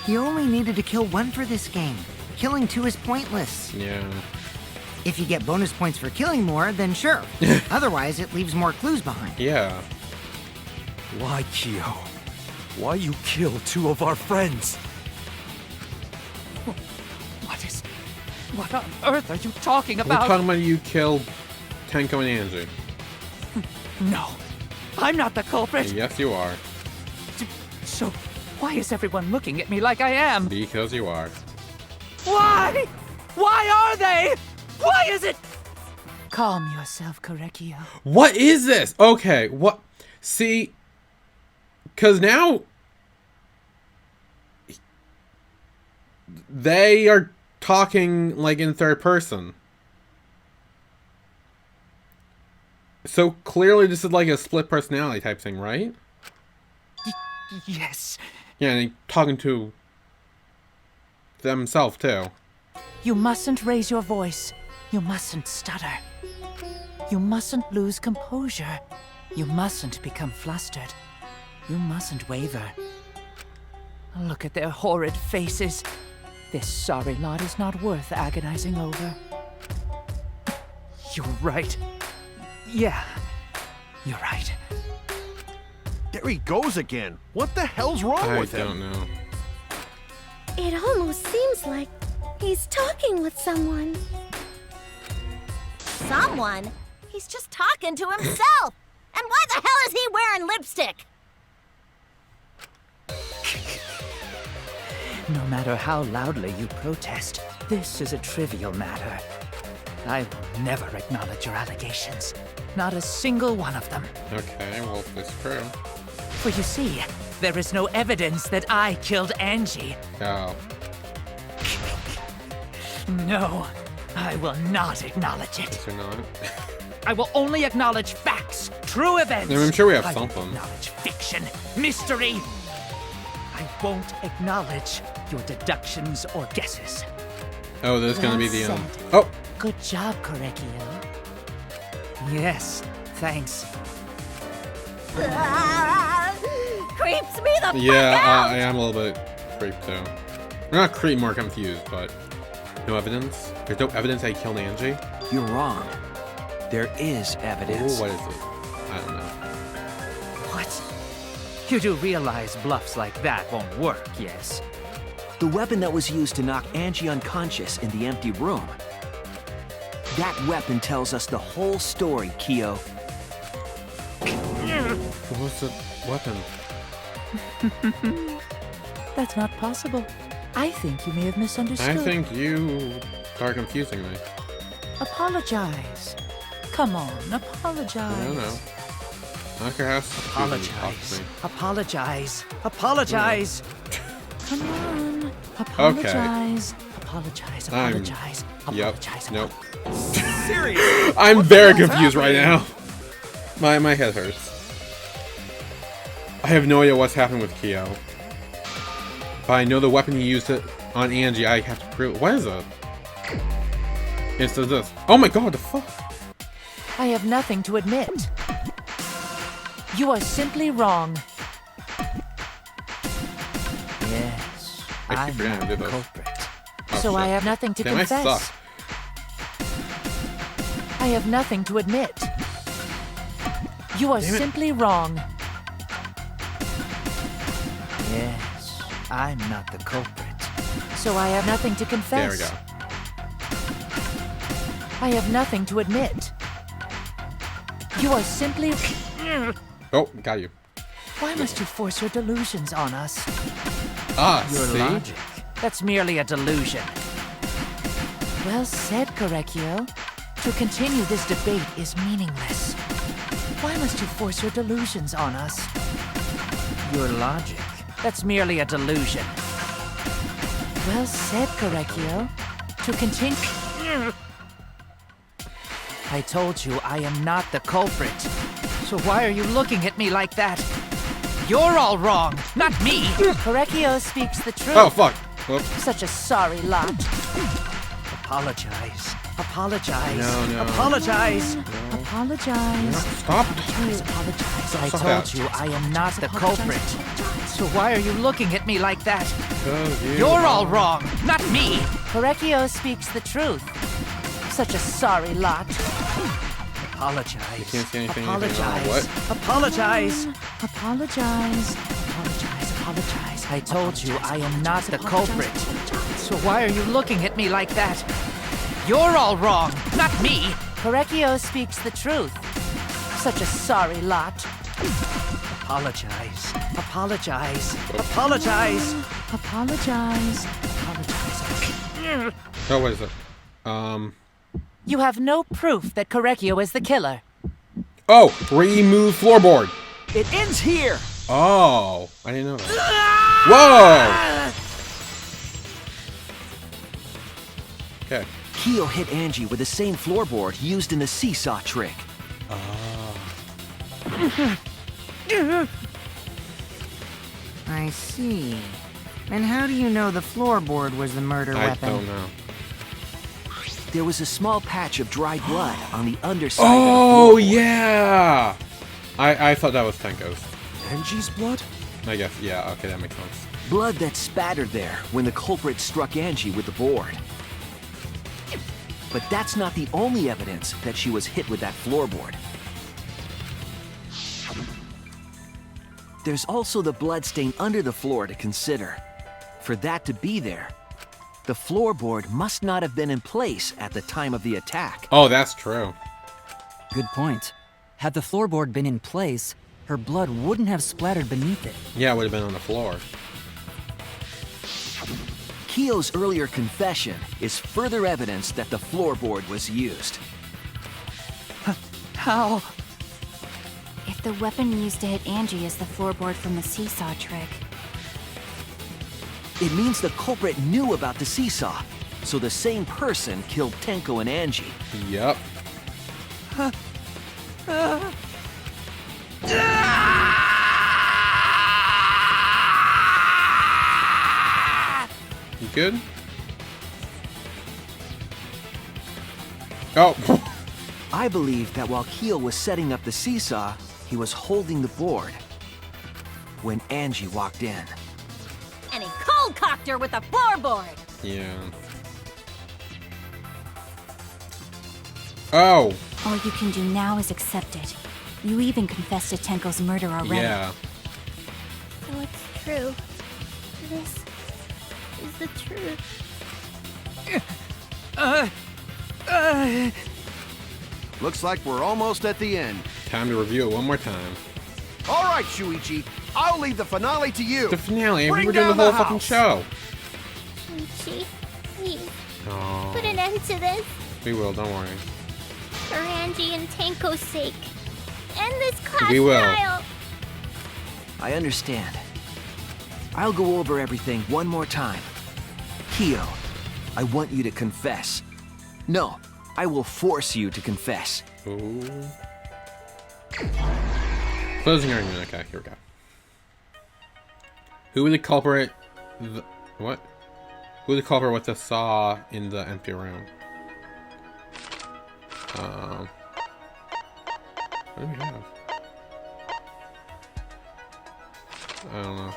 You only needed to kill one for this game. Killing two is pointless. Yeah. If you get bonus points for killing more, then sure. Otherwise, it leaves more clues behind. Yeah. Why, Kyo? Why you kill two of our friends? What on earth are you talking We're about? talking about you killed Tenko and Angie. No, I'm not the culprit. Yes, you are. So, why is everyone looking at me like I am? Because you are. Why? Why are they? Why is it? Calm yourself, Korekio. What is this? Okay, what? See, because now they are talking like in third person. So clearly this is like a split personality type thing, right? Yes. Yeah, and talking to themselves too. You mustn't raise your voice. You mustn't stutter. You mustn't lose composure. You mustn't become flustered. You mustn't waver. Look at their horrid faces. This sorry lot is not worth agonizing over. You're right. Yeah, you're right. There he goes again. What the hell's wrong with him? I don't know. It almost seems like he's talking with someone. Someone? He's just talking to himself. And why the hell is he wearing lipstick? No matter how loudly you protest, this is a trivial matter. I will never acknowledge your allegations. Not a single one of them. Okay, well, it's true. For you see, there is no evidence that I killed Angie. Oh. No, I will not acknowledge it. Yes or not? I will only acknowledge facts, true events. I'm sure we have I something. won't acknowledge fiction, mystery. I won't acknowledge your deductions or guesses. Oh, there's gonna be the Well end. said. Oh! Good job, Korekio. Yes, thanks. creeps me the Yeah, fuck out! I am a little bit creeped too. I'm not creeped, more confused, but no evidence. There's no evidence that he killed Angie. You're wrong. There is evidence. Ooh, what is it? I don't know. What? You do realize bluffs like that won't work, yes? The weapon that was used to knock Angie unconscious in the empty room. That weapon tells us the whole story, Kyo. What's the weapon? That's not possible. I think you may have misunderstood. I think you are confusing me. Apologize. Come on, apologize. I don't know. Knocker has to Apologize. Apologize. Apologize. Come on. Apologize. Apologize. I'm- Apologize. Yep. Apologize. Nope. Seriously? I'm very confused right now. My head hurts. I have no idea what's happened with Kyo. But I know the weapon he used on Angie, I have to prove. What is it? It's this. Oh my god, the fuck? I have nothing to admit. You are simply wrong. Yes, I keep I'm forgetting not to the do this. culprit. Oh, So I shit. have nothing to Damn, confess. I suck. I have nothing to admit. You are Damn it. simply wrong. Yes, I'm not the culprit. So I have nothing to There confess. we go. I have nothing to admit. You are simply... Oh, got you. Why must you force your delusions on us? Ah, Your see? logic. That's merely a delusion. Well said, Korekio. To continue this debate is meaningless. Why must you force your delusions on us? Your logic. That's merely a delusion. Well said, Korekio. To continue... I told you I am not the culprit. So why are you looking at me like that? You're all wrong, not me! Korekio speaks the truth. Oh, fuck. Whoops. Such a sorry lot. Apologize. Apologize. No, no. Apologize. Apologize. Stop. Please apologize. I Stop told that. you I am not the culprit. So why are you looking at me like that? Because You're all wrong, not me! Korekio speaks the truth. Such a sorry lot. Apologize. You can't see anything. Apologize. What? Apologize. Apologize. Apologize. Apologize. I told you I am not the culprit. So why are you looking at me like that? You're all wrong, not me! Korekio speaks the truth. Such a sorry lot. Apologize. Apologize. Apologize. Apologize. Apologize. Oh, what is it? You have no proof that Korekio is the killer. Oh, remove floorboard. It ends here! Oh, I didn't know that. Whoa! Okay. Kyo hit Angie with the same floorboard used in the seesaw trick. I see. And how do you know the floorboard was the murder I weapon? don't know. There was a small patch of dried blood on the underside Oh, of the floorboard. yeah! I thought that was Tenko's. Angie's blood? I guess, yeah, okay, that makes sense. Blood that spattered there when the culprit struck Angie with the board. But that's not the only evidence that she was hit with that floorboard. There's also the bloodstain under the floor to consider. For that to be there, the floorboard must not have been in place at the time of the attack. Oh, that's true. Good point. Had the floorboard been in place, her blood wouldn't have splattered beneath it. Yeah, it would have been on the floor. Kyo's earlier confession is further evidence that the floorboard was used. How? If the weapon used to hit Angie is the floorboard from the seesaw trick, It means the culprit knew about the seesaw, so the same person killed Tenko and Angie. Yep. You good? Oh. I believe that while Kyo was setting up the seesaw, he was holding the board. when Angie walked in. And he cold-cocked her with a floorboard. Yeah. Oh! All you can do now is accept it. You even confessed to Tenko's murder already. Yeah. So it's true. This is the truth. Looks like we're almost at the end. Time to review it one more time. All right, Shuichi. I'll leave the finale to you. The finale? Bring We were doing the down whole fucking house. show. Shuichi, please, Oh. put an end to this. We will, don't worry. For Angie and Tenko's sake. End this class We will. trial. I understand. I'll go over everything one more time. Kyo, I want you to confess. No, I will force you to confess. Ooh. Closing argument. Okay, here we go. Who was the culprit? What? Who was the culprit with the saw in the empty room? What do we have? I don't know.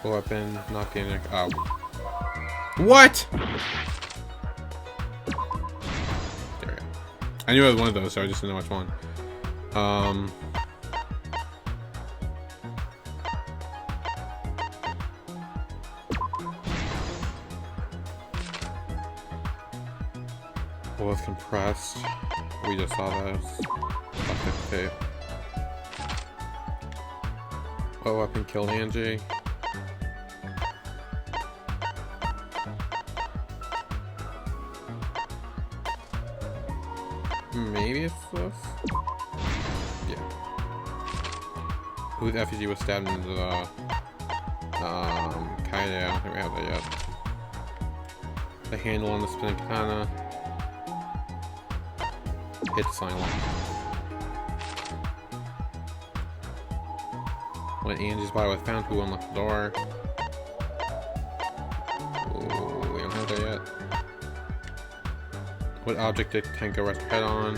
Weapon, not getting it. Oh. What? There we go. I knew it was one of those, so I just didn't know which one. Well, it's compressed. We just saw this. Fucking tape. What weapon killed Angie? Maybe it's this? Yeah. Whose effigy was stabbed into the Kaide? I don't think we have that yet. The handle on the spinning katana. Hit the sign lock. When Angie's body was found, who unlocked the door? Ooh, we don't have that yet. What object did Tenko rest her head on?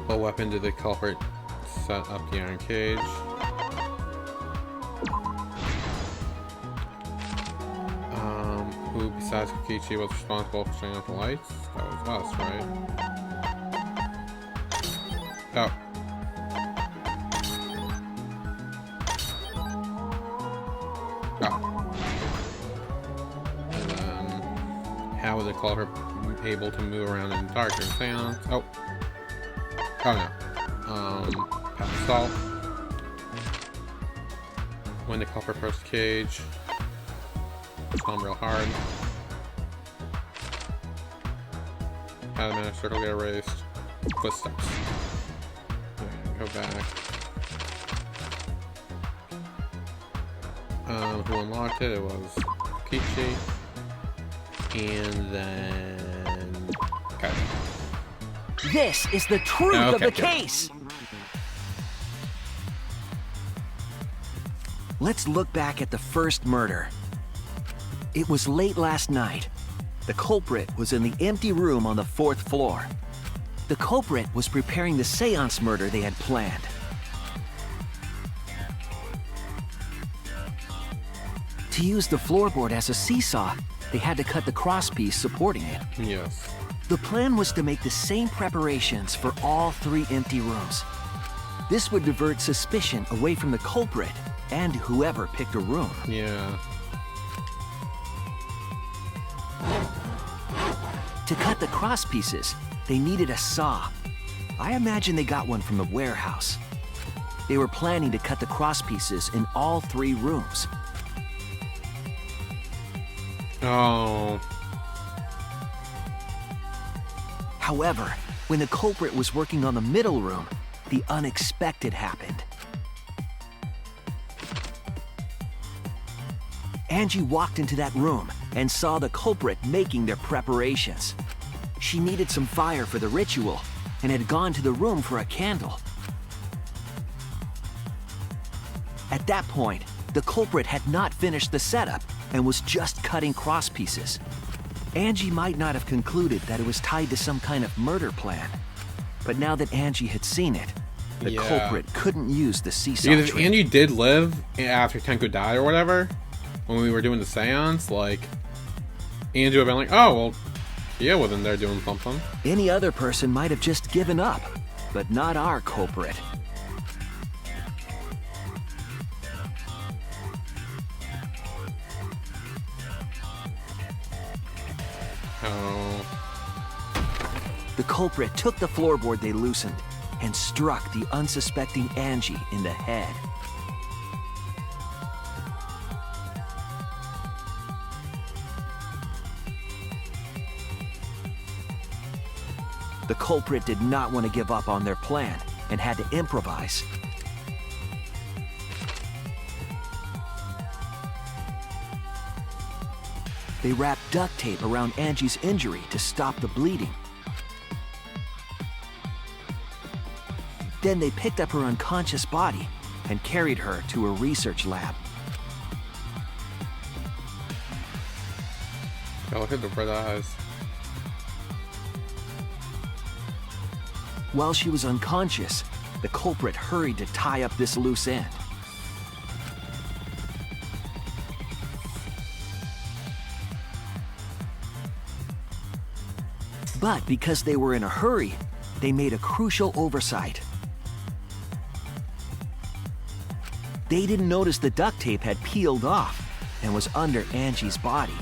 What weapon did the culprit set up the iron cage? Who besides Kokichi was responsible for shutting off the lights? That was us, right? Oh. Oh. And then, how was the culprit able to move around in the dark during seance? Oh. Oh no. Path salt. When the culprit approached the cage. Palm real hard. How the magic circle get erased? Footsteps. Okay, go back. Who unlocked it? It was Kichi. And then... Okay. This is the truth of the case! Let's look back at the first murder. It was late last night. The culprit was in the empty room on the 4th floor. The culprit was preparing the seance murder they had planned. To use the floorboard as a seesaw, they had to cut the crosspiece supporting it. Yes. The plan was to make the same preparations for all 3 empty rooms. This would divert suspicion away from the culprit and whoever picked a room. Yeah. To cut the cross pieces, they needed a saw. I imagine they got one from the warehouse. They were planning to cut the cross pieces in all 3 rooms. Oh. However, when the culprit was working on the middle room, the unexpected happened. Angie walked into that room and saw the culprit making their preparations. She needed some fire for the ritual and had gone to the room for a candle. At that point, the culprit had not finished the setup and was just cutting cross pieces. Angie might not have concluded that it was tied to some kind of murder plan, But now that Angie had seen it, the Yeah. culprit couldn't use the seesaw Because if trick. Angie did live after Tenko died or whatever, when we were doing the seance, like, Angie would have been like, oh, well, Kia was in there doing something. Any other person might have just given up, but not our culprit. Oh. The culprit took the floorboard they loosened and struck the unsuspecting Angie in the head. The culprit did not want to give up on their plan and had to improvise. They wrapped duct tape around Angie's injury to stop the bleeding. Then they picked up her unconscious body and carried her to a research lab. Yeah, look at the red eyes. While she was unconscious, the culprit hurried to tie up this loose end. But because they were in a hurry, they made a crucial oversight. They didn't notice the duct tape had peeled off and was under Angie's body.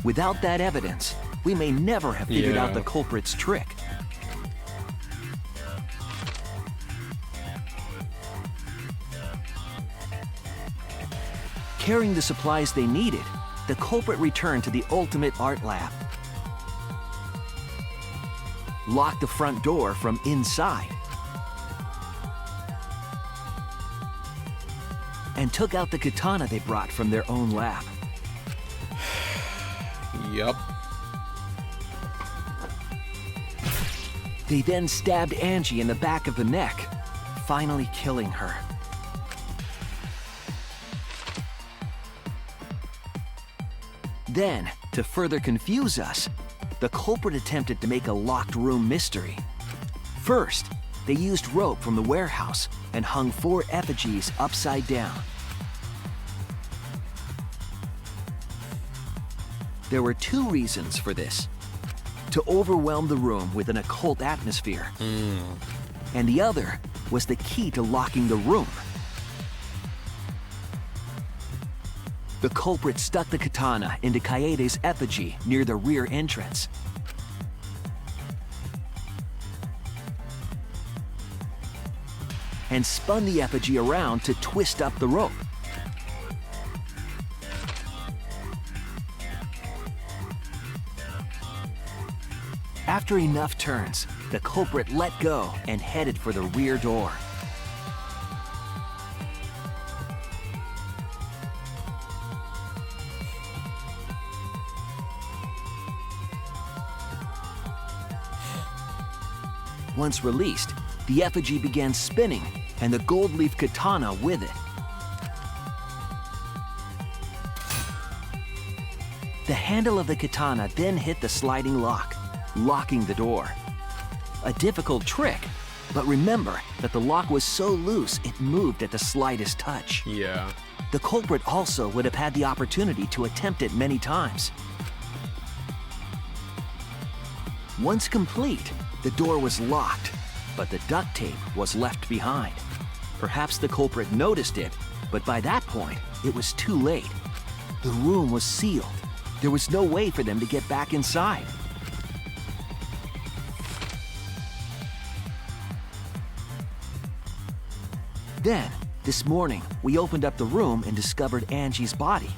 Without that evidence, we may never have figured out the culprit's trick. Carrying the supplies they needed, the culprit returned to the ultimate art lab. Locked the front door from inside. And took out the katana they brought from their own lab. Yup. They then stabbed Angie in the back of the neck, finally killing her. Then, to further confuse us, the culprit attempted to make a locked room mystery. First, they used rope from the warehouse and hung 4 effigies upside down. There were 2 reasons for this. To overwhelm the room with an occult atmosphere. And the other was the key to locking the room. The culprit stuck the katana into Kaede's effigy near the rear entrance. And spun the effigy around to twist up the rope. After enough turns, the culprit let go and headed for the rear door. Once released, the effigy began spinning, and the gold leaf katana with it. The handle of the katana then hit the sliding lock, locking the door. A difficult trick, but remember that the lock was so loose it moved at the slightest touch. Yeah. The culprit also would have had the opportunity to attempt it many times. Once complete, the door was locked, but the duct tape was left behind. Perhaps the culprit noticed it, but by that point, it was too late. The room was sealed. There was no way for them to get back inside. Then, this morning, we opened up the room and discovered Angie's body.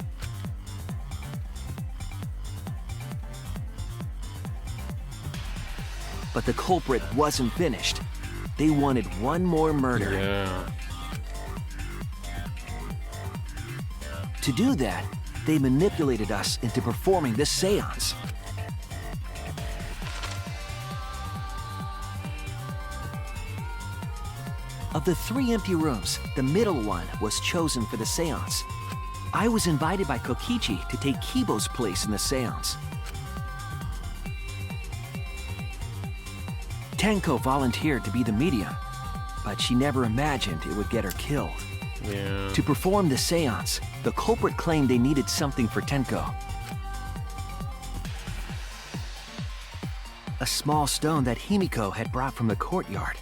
But the culprit wasn't finished. They wanted one more murder. Yeah. To do that, they manipulated us into performing this seance. Of the 3 empty rooms, the middle one was chosen for the seance. I was invited by Kokichi to take Kibo's place in the seance. Tenko volunteered to be the medium, but she never imagined it would get her killed. Yeah. To perform the seance, the culprit claimed they needed something for Tenko. A small stone that Himiko had brought from the courtyard.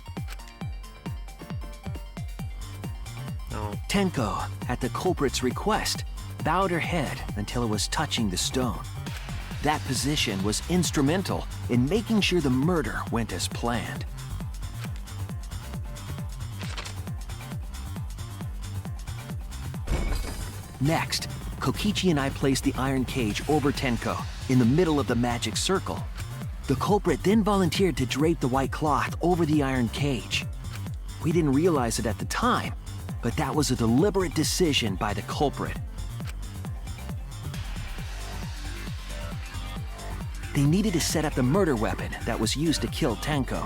Oh. Tenko, at the culprit's request, bowed her head until it was touching the stone. That position was instrumental in making sure the murder went as planned. Next, Kokichi and I placed the iron cage over Tenko in the middle of the magic circle. The culprit then volunteered to drape the white cloth over the iron cage. We didn't realize it at the time, but that was a deliberate decision by the culprit. They needed to set up the murder weapon that was used to kill Tenko.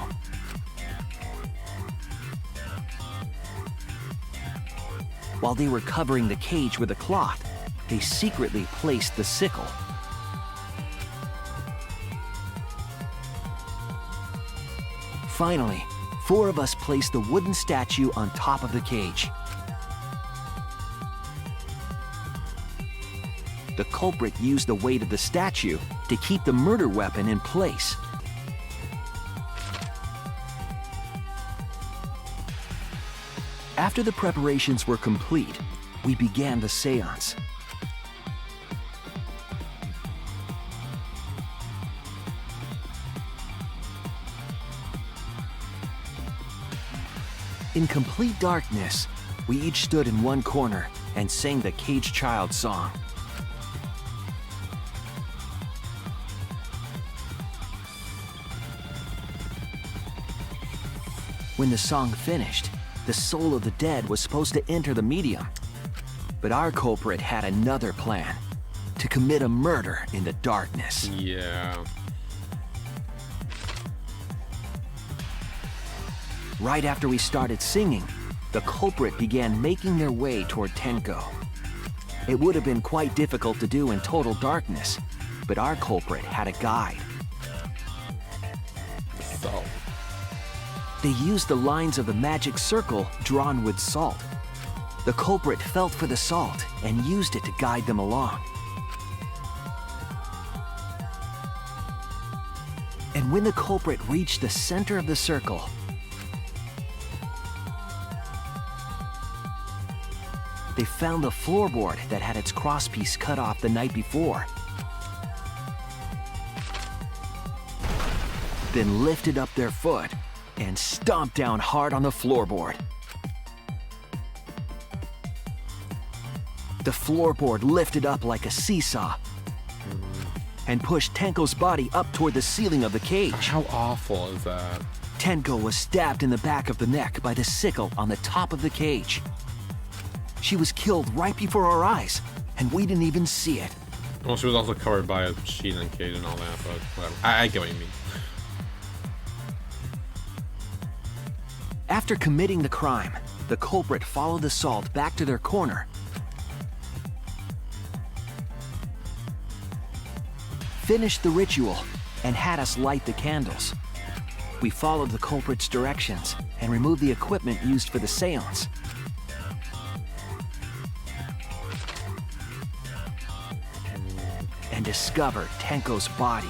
While they were covering the cage with a cloth, they secretly placed the sickle. Finally, 4 of us placed the wooden statue on top of the cage. The culprit used the weight of the statue to keep the murder weapon in place. After the preparations were complete, we began the seance. In complete darkness, we each stood in one corner and sang the Caged Child song. When the song finished, the soul of the dead was supposed to enter the medium. But our culprit had another plan: to commit a murder in the darkness. Yeah. Right after we started singing, the culprit began making their way toward Tenko. It would have been quite difficult to do in total darkness, but our culprit had a guide. So. They used the lines of the magic circle drawn with salt. The culprit felt for the salt and used it to guide them along. And when the culprit reached the center of the circle, they found the floorboard that had its crosspiece cut off the night before. Then lifted up their foot and stomped down hard on the floorboard. The floorboard lifted up like a seesaw and pushed Tenko's body up toward the ceiling of the cage. How awful is that? Tenko was stabbed in the back of the neck by the sickle on the top of the cage. She was killed right before our eyes, and we didn't even see it. Well, she was also covered by a sheet and cage and all that, but whatever. I get what you mean. After committing the crime, the culprit followed the salt back to their corner, finished the ritual, and had us light the candles. We followed the culprit's directions and removed the equipment used for the seance. And discovered Tenko's body.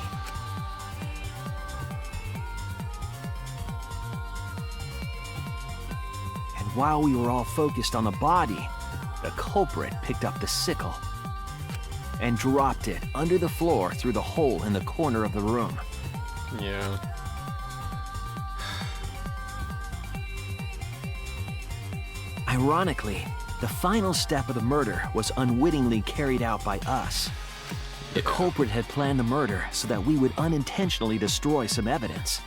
And while we were all focused on the body, the culprit picked up the sickle and dropped it under the floor through the hole in the corner of the room. Yeah. Ironically, the final step of the murder was unwittingly carried out by us. The culprit had planned the murder so that we would unintentionally destroy some evidence.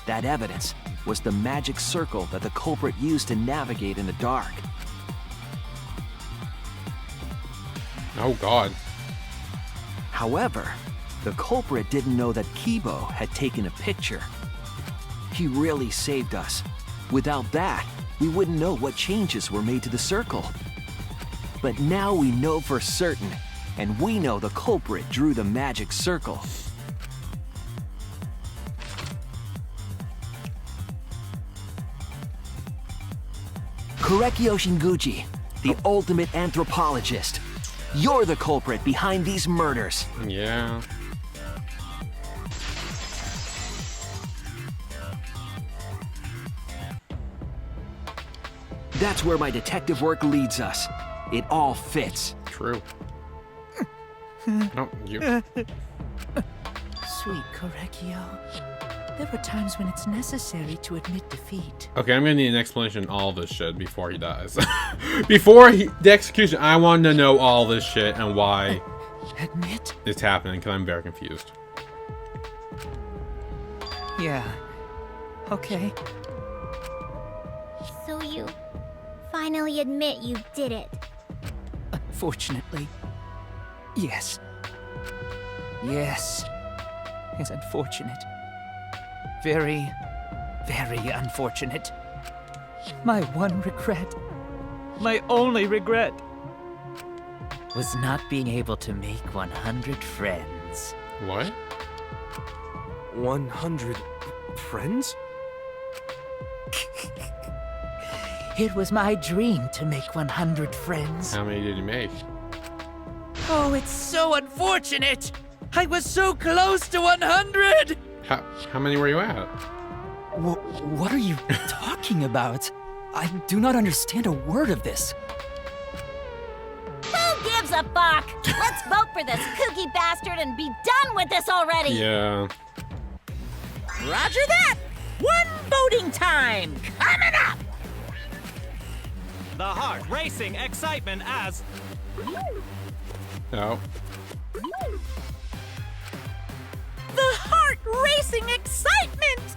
That evidence was the magic circle that the culprit used to navigate in the dark. Oh God. However, the culprit didn't know that Kibo had taken a picture. He really saved us. Without that, we wouldn't know what changes were made to the circle. But now we know for certain, and we know the culprit drew the magic circle. Korekio Shinguchi, the ultimate anthropologist. You're the culprit behind these murders. Yeah. That's where my detective work leads us. It all fits. True. No, you. Sweet Korekio. There were times when it's necessary to admit defeat. Okay, I'm gonna need an explanation of all this shit before he dies. Before the execution, I want to know all this shit and why Admit? it's happening, because I'm very confused. Yeah. Okay. So you finally admit you did it. Unfortunately. Yes. Yes. It's unfortunate. Very, very unfortunate. My one regret, my only regret, was not being able to make 100 friends. What? 100 friends? It was my dream to make 100 friends. How many did you make? Oh, it's so unfortunate! I was so close to 100! How many were you at? What are you talking about? I do not understand a word of this. Who gives a fuck? Let's vote for this kooky bastard and be done with this already! Yeah. Roger that! One voting time coming up! The heart racing excitement as... No. The heart-racing excitement!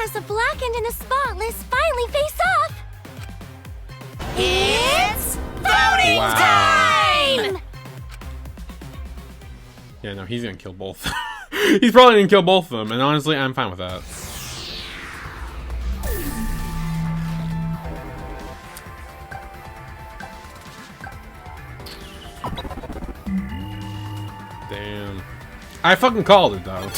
As the blackened and the spotless finally face off! It's voting time! Yeah, no, he's gonna kill both. He's probably gonna kill both of them, and honestly, I'm fine with that. Damn. I fucking called it, though.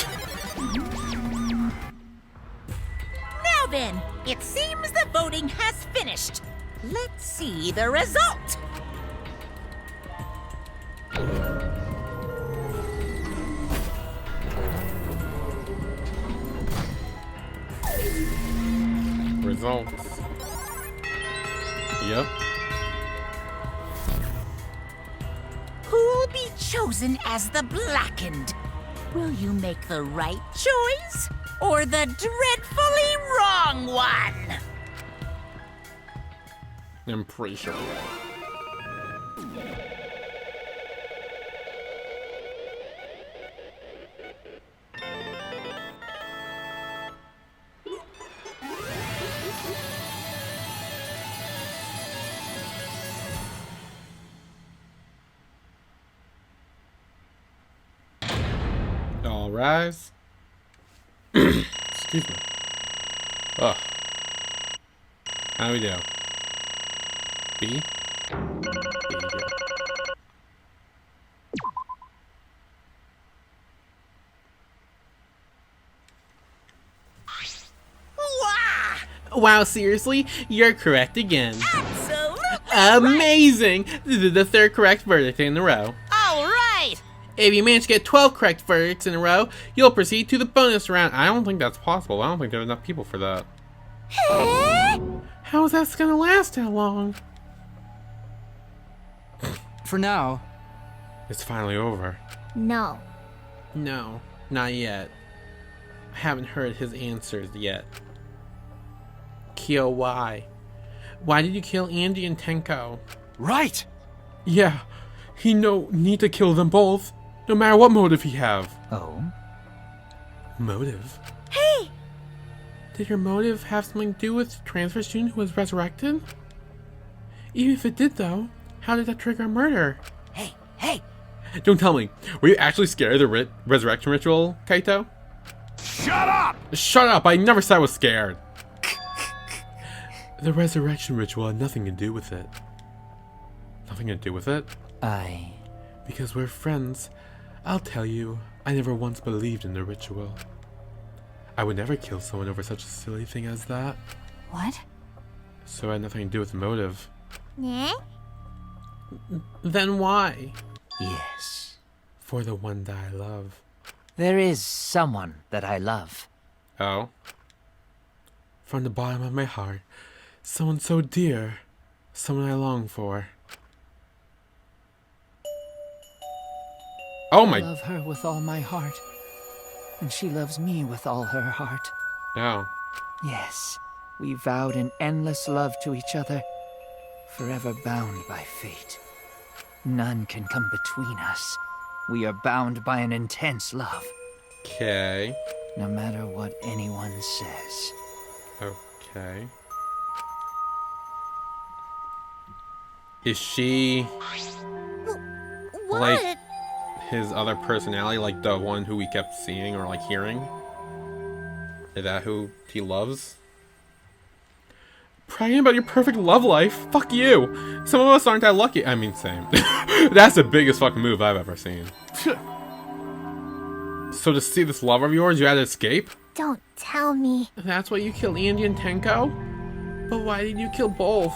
Now then, it seems the voting has finished. Let's see the result. Results. Yep. Who'll be chosen as the blackened? Will you make the right choice or the dreadfully wrong one? I'm pretty sure. All rise. Excuse me. Ugh. How do we do? B? B here. Wow, seriously? You're correct again. Absolutely Amazing! This is the third correct verdict in a row. All right! If you manage to get 12 correct verdicts in a row, you'll proceed to the bonus round. I don't think that's possible. I don't think there are enough people for that. How is that gonna last that long? For now. It's finally over. No. No, not yet. I haven't heard his answers yet. Kyo, why? Why did you kill Andy and Tenko? Right! Yeah, he need to kill them both, no matter what motive he have. Oh? Motive? Hey! Did your motive have something to do with the transfer student who was resurrected? Even if it did, though, how did that trigger a murder? Hey! Don't tell me. Were you actually scared of the resurrection ritual, Kaito? Shut up! Shut up! I never said I was scared. The resurrection ritual had nothing to do with it. Nothing to do with it? Because we're friends. I'll tell you, I never once believed in the ritual. I would never kill someone over such a silly thing as that. What? So it had nothing to do with motive. Eh? Then why? Yes. For the one that I love. There is someone that I love. Oh? From the bottom of my heart. Someone so dear. Someone I long for. Oh my... I love her with all my heart. And she loves me with all her heart. Oh. Yes, we vowed an endless love to each other, forever bound by fate. None can come between us. We are bound by an intense love. Okay. No matter what anyone says. Okay. Is she... What? like his other personality, like the one who we kept seeing or like hearing? Is that who he loves? Bragging about your perfect love life? Fuck you! Some of us aren't that lucky. I mean, same. That's the biggest fucking move I've ever seen. So to see this lover of yours, you had to escape? Don't tell me. That's why you killed Andy and Tenko? But why did you kill both?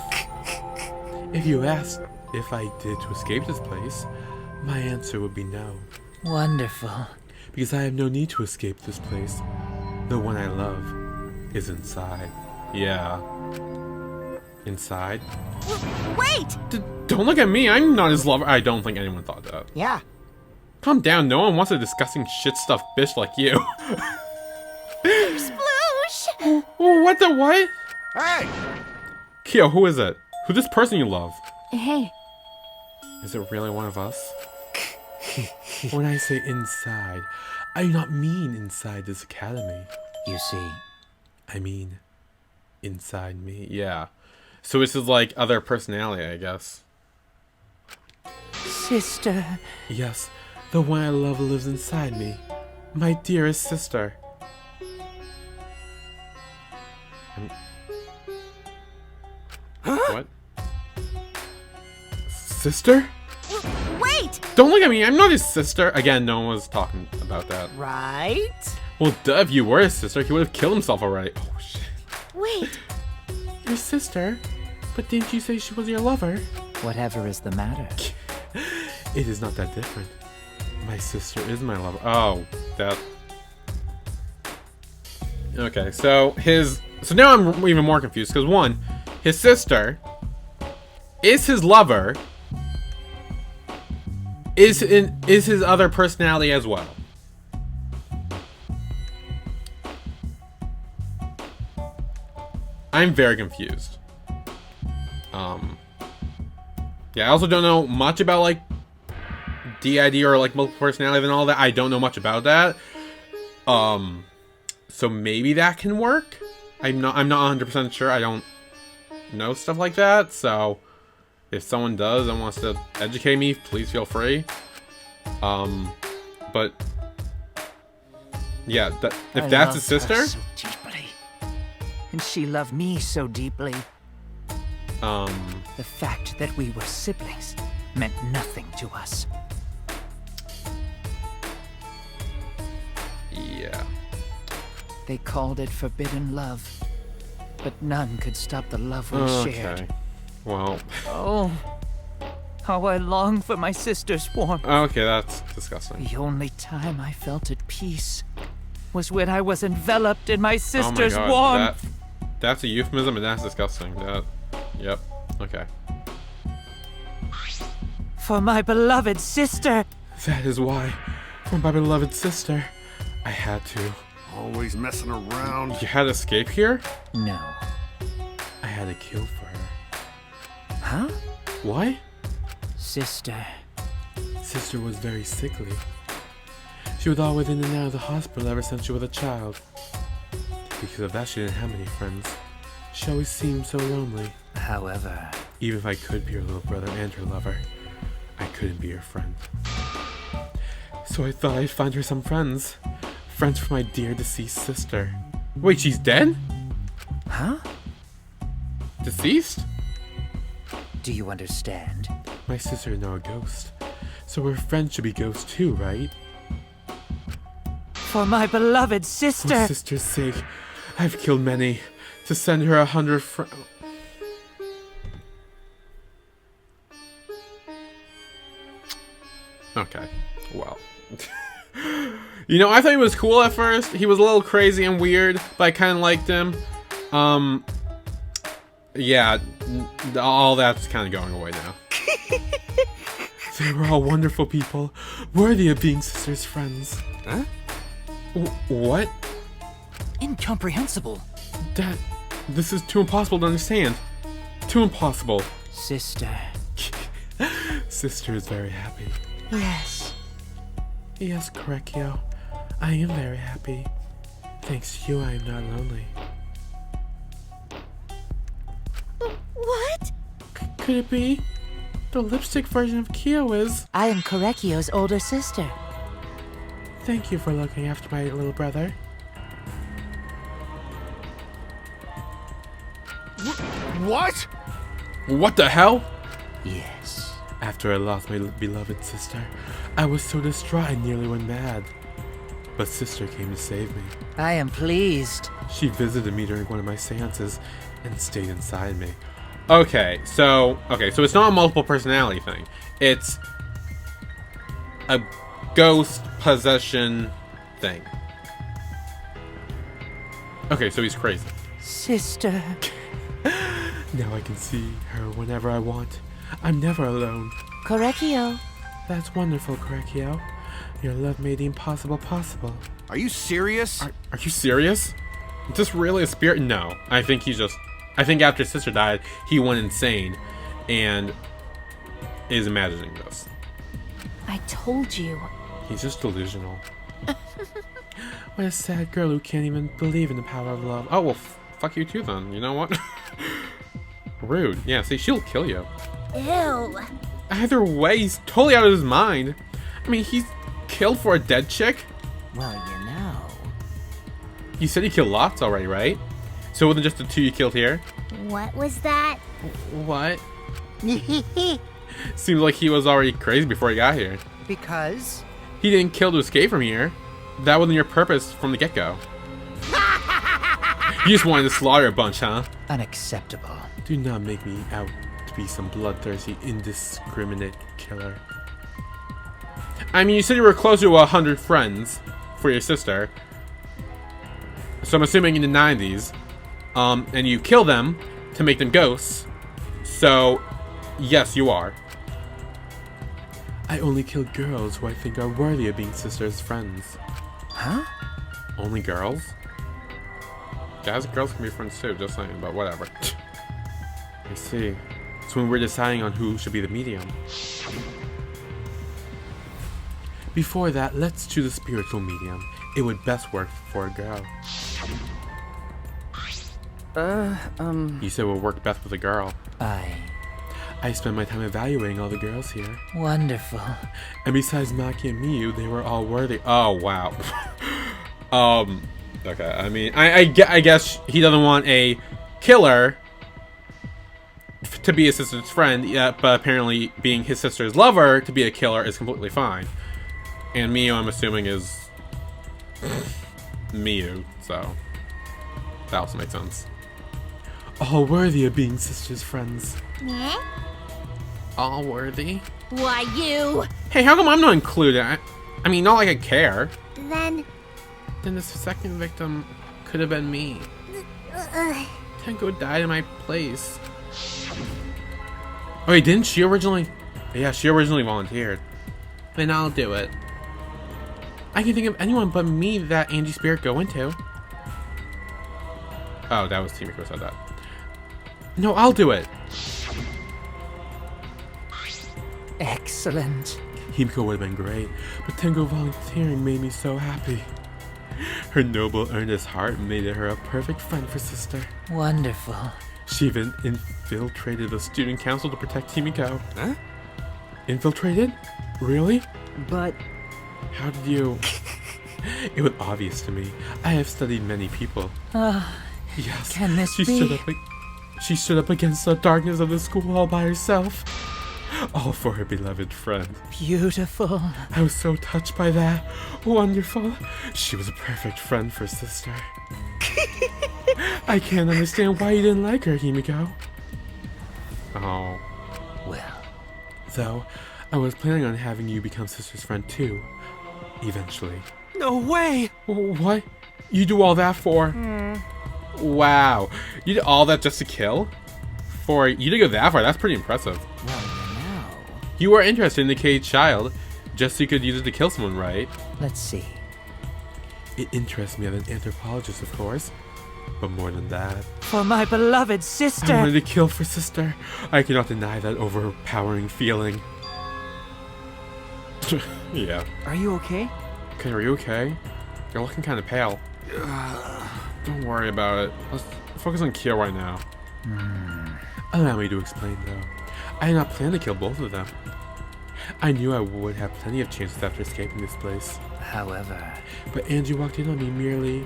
If you asked if I did to escape this place, my answer would be no. Wonderful. Because I have no need to escape this place. The one I love is inside. Yeah. Inside? Wait! Don't look at me, I'm not his lover. I don't think anyone thought that. Yeah. Calm down, no one wants a disgusting shit-stuffed bitch like you. Sploosh! What the what? Hey! Kyo, who is it? Who's this person you love? Hey. Is it really one of us? When I say inside, I do not mean inside this academy. You see, I mean inside me. Yeah. So this is like other personality, I guess. Sister. Yes, the one I love lives inside me. My dearest sister. What? Sister? Wait! Don't look at me, I'm not his sister. Again, no one was talking about that. Right? Well, duh, if you were his sister, he would have killed himself already. Oh, shit. Wait! Your sister? But didn't you say she was your lover? whatever is the matter? It is not that different. My sister is my lover. Oh, that... Okay, so now I'm even more confused, because one, his sister is his lover, is his other personality as well. I'm very confused. Yeah, I also don't know much about, like, DID or, like, multiple personality and all that. I don't know much about that. So maybe that can work? I'm not 100% sure. I don't know stuff like that, so if someone does and wants to educate me, please feel free. But yeah, if that's his sister, her so deeply. And she loved me so deeply. The fact that we were siblings meant nothing to us. Yeah. They called it forbidden love, but none could stop the love we shared. Well. Oh, how I long for my sister's warmth. Okay, that's disgusting. The only time I felt at peace was when I was enveloped in my sister's warmth. That's a euphemism, and that's disgusting. Yep. Okay. For my beloved sister. That is why, for my beloved sister, I had to. Always messing around. You had to escape here? No. I had to kill for her. Huh? What? Sister. Sister was very sickly. She was always in and out of the hospital ever since she was a child. Because of that, she didn't have many friends. She always seemed so lonely. However, even if I could be her little brother and her lover, I couldn't be her friend. So I thought I'd find her some friends. Friends for my dear deceased sister. Wait, she's dead? Huh? Deceased? Do you understand? My sister is now a ghost. So her friends should be ghosts too, right? For my beloved sister! For sister's sake, I've killed many. To send her 100 Okay, well. You know, I thought he was cool at first. He was a little crazy and weird, but I kind of liked him. Yeah, all that's kind of going away now. They were all wonderful people, worthy of being sisters' friends. Huh? What? Incomprehensible. This is too impossible to understand. Too impossible. Sister. Sister is very happy. Yes. Yes, Korekio. I am very happy. Thanks to you, I am not lonely. What? Could it be? The lipstick version of Kyo is... I am Korekio's older sister. Thank you for looking after my little brother. What? What the hell? Yes. After I lost my beloved sister, I was so distraught I nearly went mad. But Sister came to save me. I am pleased. She visited me during one of my seances and stayed inside me. Okay, so it's not a multiple personality thing. It's a ghost possession thing. Okay, so he's crazy. Sister. Now I can see her whenever I want. I'm never alone. Korekio. That's wonderful, Korekio. Your love made the impossible possible. Are you serious? Are you serious? Is this really a spirit? No. I think after Sister died, he went insane and is imagining this. I told you. He's just delusional. What a sad girl who can't even believe in the power of love. Oh, well, fuck you too then. You know what? Rude. Yeah, see, she'll kill you. Ew. Either way, he's totally out of his mind. I mean, he's killed for a dead chick? Well, you know. You said he killed lots already, right? So it wasn't just the two you killed here? What was that? What? Seems like he was already crazy before he got here. Because? He didn't kill to escape from here. That wasn't your purpose from the get-go. You just wanted to slaughter a bunch, huh? Unacceptable. Do not make me out to be some bloodthirsty, indiscriminate killer. I mean, you said you were close to 100 friends for your sister. So I'm assuming in the 90s. And you kill them to make them ghosts. So, yes, you are. I only kill girls who I think are worthy of being sisters' friends. Huh? Only girls? Guys and girls can be friends too, just saying, but whatever. I see. It's when we're deciding on who should be the medium. Before that, let's choose a spiritual medium. It would best work for a girl. You said it would work best with a girl. I spend my time evaluating all the girls here. Wonderful. And besides Maki and Miyu, they were all worthy. Oh, wow. Okay, I mean, I guess he doesn't want a killer to be his sister's friend, yeah, but apparently being his sister's lover to be a killer is completely fine. And Miyu, I'm assuming, is Miyu, so that also makes sense. All worthy of being sisters' friends. Yeah? All worthy? Why, you? Hey, how come I'm not included? I mean, not like I care. Then the second victim could have been me. Tenko died in my place. Oh wait, didn't she originally? Yeah, she originally volunteered. Then I'll do it. I can think of anyone but me that Angie Spirit go into. Oh, that was Timiko said that. No, I'll do it. Excellent. Himiko would have been great, but Tenko volunteering made me so happy. Her noble, earnest heart made her a perfect friend for Sister. Wonderful. She even infiltrated the student council to protect Himiko. Huh? Infiltrated? Really? But... How did you... It was obvious to me. I have studied many people. Yes. Can this she be? She stood up against the darkness of the school all by herself. All for her beloved friend. Beautiful. I was so touched by that. Wonderful. She was a perfect friend for Sister. I can't understand why you didn't like her, Himiko. Oh. Well. Though, I was planning on having you become Sister's friend too, eventually. No way! What? You do all that for? Wow. You did all that just to kill? For you to go that far, that's pretty impressive. Well, now... You were interested in the caged child, just so you could use it to kill someone, right? Let's see. It interests me as an anthropologist, of course. But more than that... For my beloved sister! I wanted to kill for Sister. I cannot deny that overpowering feeling. Yeah. Are you okay? Okay, are you okay? You're looking kind of pale. Don't worry about it. Let's focus on Kyo right now. Allow me to explain, though. I had not planned to kill both of them. I knew I would have plenty of chances after escaping this place. However... But Angie walked in on me merely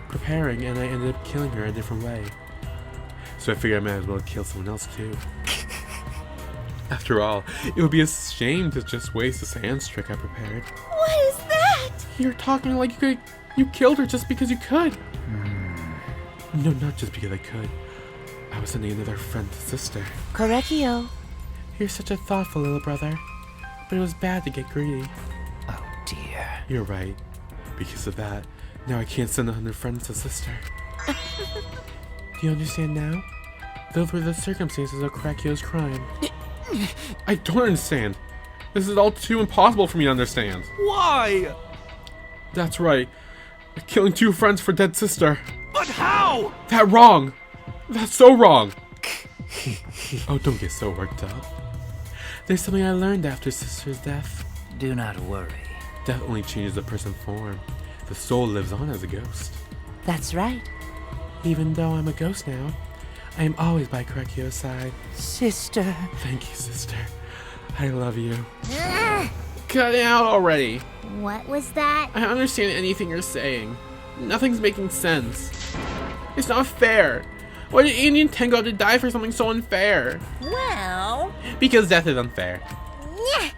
preparing, and I ended up killing her a different way. So I figured I might as well kill someone else, too. After all, it would be a shame to just waste the sand trick I prepared. What is that? You're talking like you killed her just because you could. No, not just because I could. I was sending another friend to Sister. Correcchio. You're such a thoughtful little brother. But it was bad to get greedy. Oh dear. You're right. Because of that, now I can't send 100 friends to Sister. Do you understand now? Those were the circumstances of Correcchio's crime. I don't understand. This is all too impossible for me to understand. Why? That's right. Killing 2 friends for dead sister. But how? That wrong. That's so wrong. Oh, don't get so worked up. There's something I learned after Sister's death. Do not worry. Death only changes the person's form. The soul lives on as a ghost. That's right. Even though I'm a ghost now, I am always by Correcchio's side. Sister. Thank you, Sister. I love you. Cut it out already. What was that? I don't understand anything you're saying. Nothing's making sense. It's not fair. Why did Andy and Tengo have to die for something so unfair? Well... Because death is unfair. Yeah.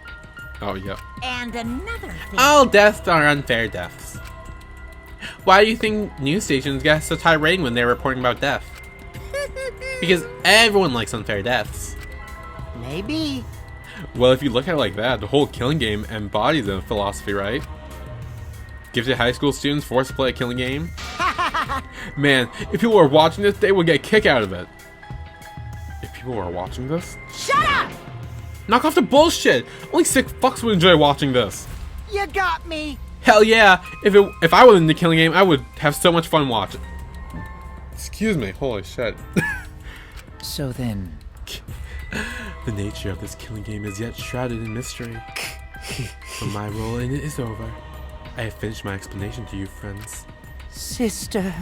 Oh, yeah. And another thing... All deaths are unfair deaths. Why do you think news stations get such high rating when they're reporting about death? Because everyone likes unfair deaths. Maybe. Well, if you look at it like that, the whole killing game embodies the philosophy, right? Gives it high school students forced to play a killing game. Man, if people are watching this, they would get a kick out of it. If people are watching this? Shut up! Knock off the bullshit! Only sick fucks would enjoy watching this. You got me. Hell yeah! If I was in the killing game, I would have so much fun watching. Excuse me, holy shit. So then... The nature of this killing game is yet shrouded in mystery. But my role in it is over. I have finished my explanation to you, friends. Sister.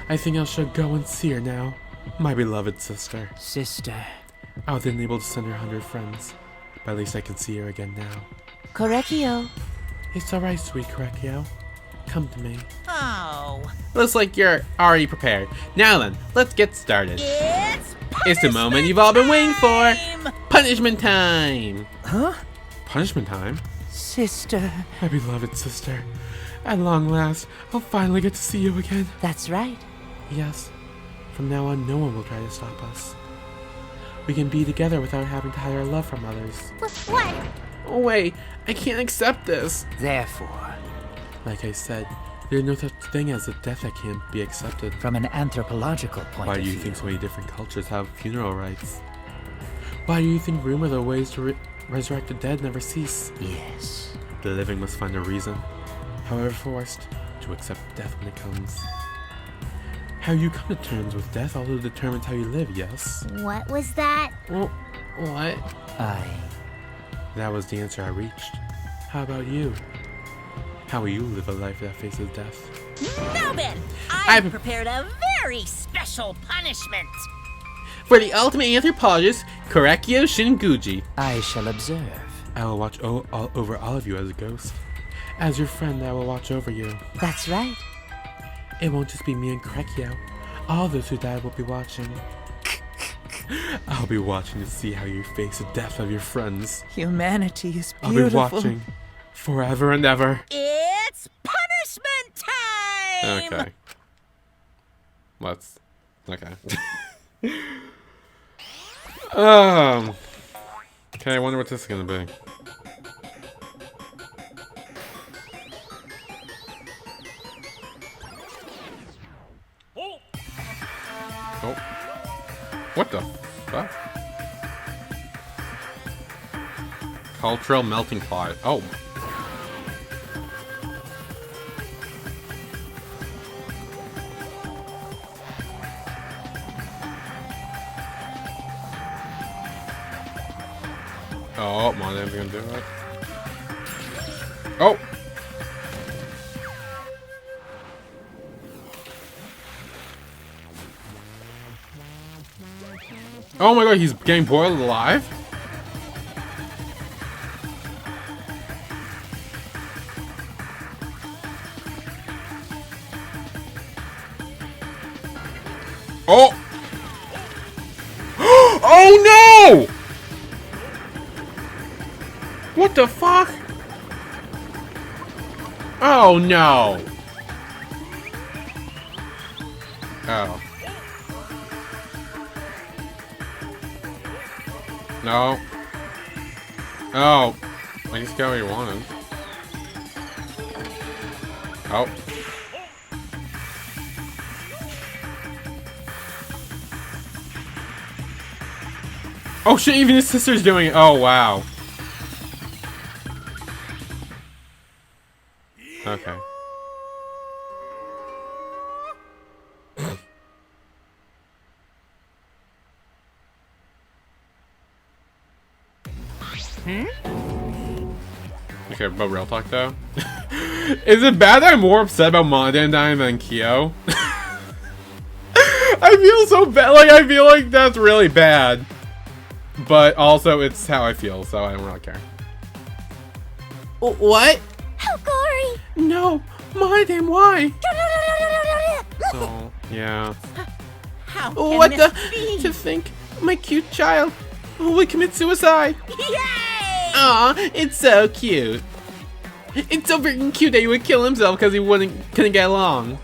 I think I shall go and see her now. My beloved sister. Sister. I was then able to send her 100 friends. But at least I can see her again now. Correcchio. It's alright, sweet Correcchio. Come to me. Oh. Looks like you're already prepared. Now then, let's get started. It's the moment you've all been waiting for. Punishment time. Huh? Punishment time? Sister. My beloved sister. At long last, I'll finally get to see you again. That's right. Yes. From now on, no one will try to stop us. We can be together without having to hide our love from others. What? Oh wait, I can't accept this. Therefore, like I said, there's no such thing as a death that can't be accepted. From an anthropological point Why of do you view... think so many different cultures have funeral rites? Why do you think rumors of ways to resurrect the dead never cease? Yes. The living must find a reason, however forced, to accept death when it comes. How you come to terms with death also determines how you live, yes? What was that? Well, what? That was the answer I reached. How about you? How will you live a life that faces death? Now then, I've prepared a very special punishment. For the ultimate anthropologist, Correcchio Shinguji. I shall observe. I will watch over all of you as a ghost. As your friend, I will watch over you. That's right. It won't just be me and Correcchio. All those who died will be watching. I'll be watching to see how you face the death of your friends. Humanity is beautiful. I'll be watching forever and ever. It's punishment time! Okay. Let's... Okay. Okay. Okay, I wonder what this is gonna be. Oh. What the fuck? Cultural melting pot. Oh. Oh, my name's gonna do it. Oh! Oh my god, he's getting boiled alive? Oh! Oh no! What the fuck? Oh no! Oh. No. Oh. I just got what you wanted. Oh. Oh shit, even his sister's doing it. Oh wow. Okay. Okay, but real talk though. Is it bad that I'm more upset about Mondan dying than Kyo? I feel so bad. Like, I feel like that's really bad. But also, it's how I feel, so I don't really care. What? How gory! No! Mondan, why? Oh, yeah. How What can the? this be? To think my cute child would commit suicide. Yay! Aw, it's so cute. It's so freaking cute that he would kill himself because he couldn't get along.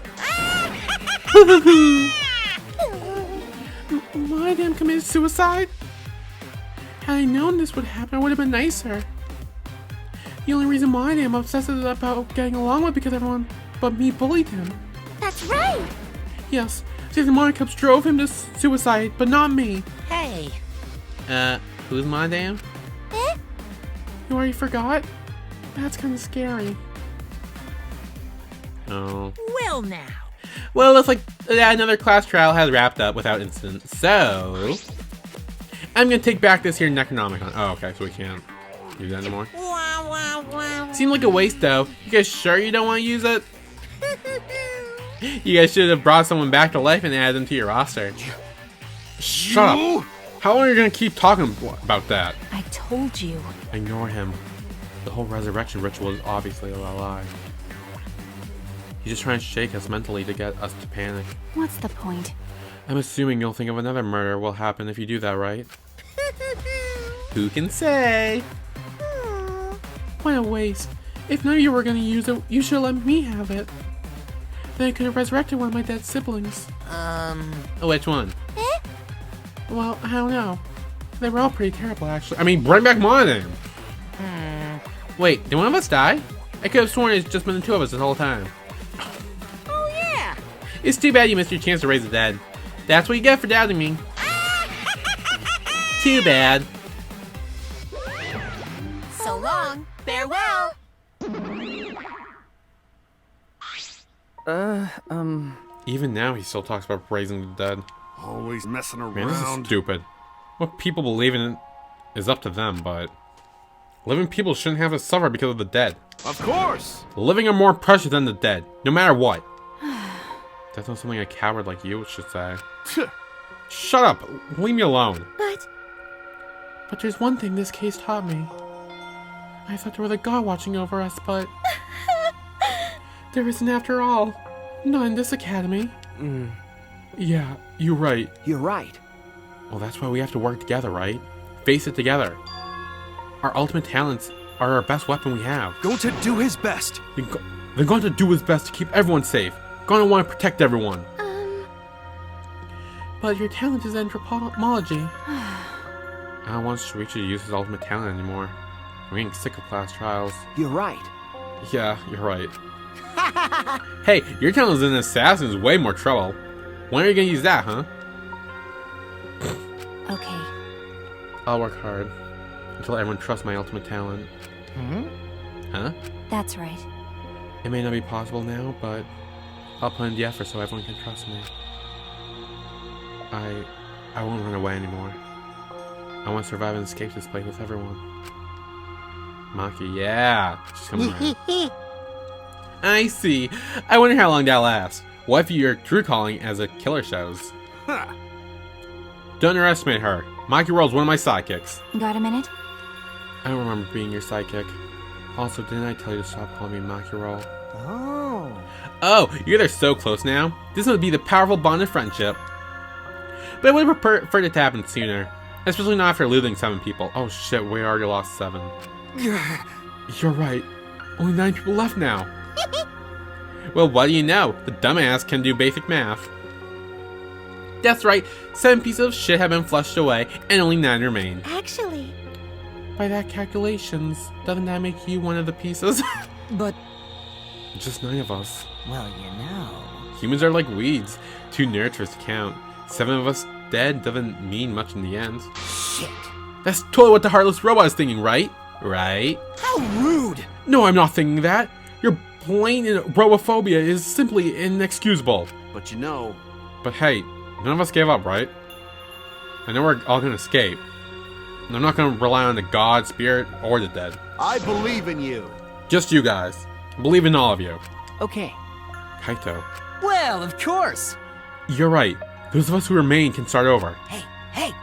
Mondan committed suicide? Had I known this would happen, I would have been nicer. The only reason Mondan obsessed about getting along with because everyone but me bullied him. That's right! Yes, the Mondan Cubs drove him to suicide, but not me. Hey. Who's Mondan? Eh? You already forgot? That's kind of scary. Oh. Well now. Well, looks like another class trial has wrapped up without incident, so I'm gonna take back this here Necronomicon. Oh, okay, so we can't use that anymore. Wow, wow, wow. Seemed like a waste, though. You guys sure you don't want to use it? You guys should have brought someone back to life and added them to your roster. Shut up. How long are you gonna keep talking about that? I told you. Ignore him. The whole resurrection ritual is obviously a lie. He's just trying to shake us mentally to get us to panic. What's the point? I'm assuming you'll think of another murder will happen if you do that, right? Who can say? What a waste. If none of you were gonna use it, you should let me have it. Then I could have resurrected one of my dead siblings. Which one? Eh? Well, I don't know. They were all pretty terrible, actually. I mean, bring back Mondan. Wait, did one of us die? I could have sworn it's just been the two of us this whole time. Oh yeah. It's too bad you missed your chance to raise the dead. That's what you get for doubting me. Too bad. So long. Farewell. Even now, he still talks about raising the dead. Always messing around. Man, this is stupid. What people believe in is up to them, but living people shouldn't have to suffer because of the dead. Of course! The living are more precious than the dead, no matter what. That's not something a coward like you should say. Shut up! Leave me alone. But there's one thing this case taught me. I thought there was a god watching over us, but there isn't after all. Not in this academy. Yeah, you're right. You're right. Well, that's why we have to work together, right? Face it together. Our ultimate talents are our best weapon we have. Going to do his best. They're going to do his best to keep everyone safe. Going to want to protect everyone. But your talent is anthropology. I don't want Shuichi to use his ultimate talent anymore. I'm getting sick of class trials. You're right. Yeah, you're right. Hey, your talent as an assassin is way more trouble. When are you gonna use that, huh? Okay. I'll work hard until everyone trusts my ultimate talent. Huh? That's right. It may not be possible now, but I'll put in the effort so everyone can trust me. I won't run away anymore. I want to survive and escape this place with everyone. Maki, yeah! She's coming around. I see. I wonder how long that'll last. What if your true calling as a killer shows? Don't underestimate her. Maki Roll's one of my sidekicks. Got a minute? I don't remember being your sidekick. Also, didn't I tell you to stop calling me Maki Roll? Oh, you guys are so close now. This would be the powerful bond of friendship. But I would have preferred it to happen sooner. Especially not after losing 7 people. Oh shit, we already lost 7. You're right. Only 9 people left now. Well, what do you know? The dumbass can do basic math. That's right, 7 pieces of shit have been flushed away, and only 9 remain. Actually... By that calculations, doesn't that make you one of the pieces? But... Just 9 of us. Well, you know... Humans are like weeds. Too nurturous to count. 7 of us dead doesn't mean much in the end. Shit. That's totally what the heartless robot is thinking, right? Right? How rude! No, I'm not thinking that. Your blatant robophobia is simply inexcusable. But you know... But hey, none of us gave up, right? I know we're all gonna escape. And I'm not gonna rely on the god, spirit, or the dead. I believe in you. Just you guys. I believe in all of you. Okay. Kaito. Well, of course. You're right. Those of us who remain can start over. Hey!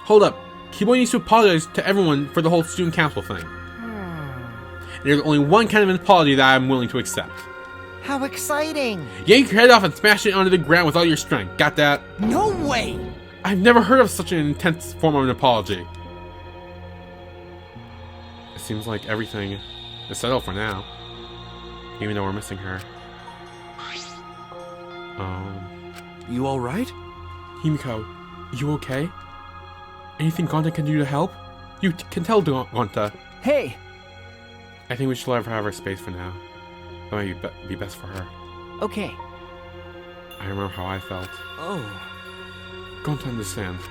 Hold up. Kibo needs to apologize to everyone for the whole student council thing. And there's only one kind of an apology that I'm willing to accept. How exciting! Yank your head off and smash it onto the ground with all your strength. Got that? No way! I've never heard of such an intense form of an apology. It seems like everything is settled for now. Even though we're missing her. You alright? Himiko, you okay? Anything Gonta can do to help? You can tell Gonta. Hey! I think we should let her have her space for now. That might be best for her. Okay. I remember how I felt. Oh. Gonta understands.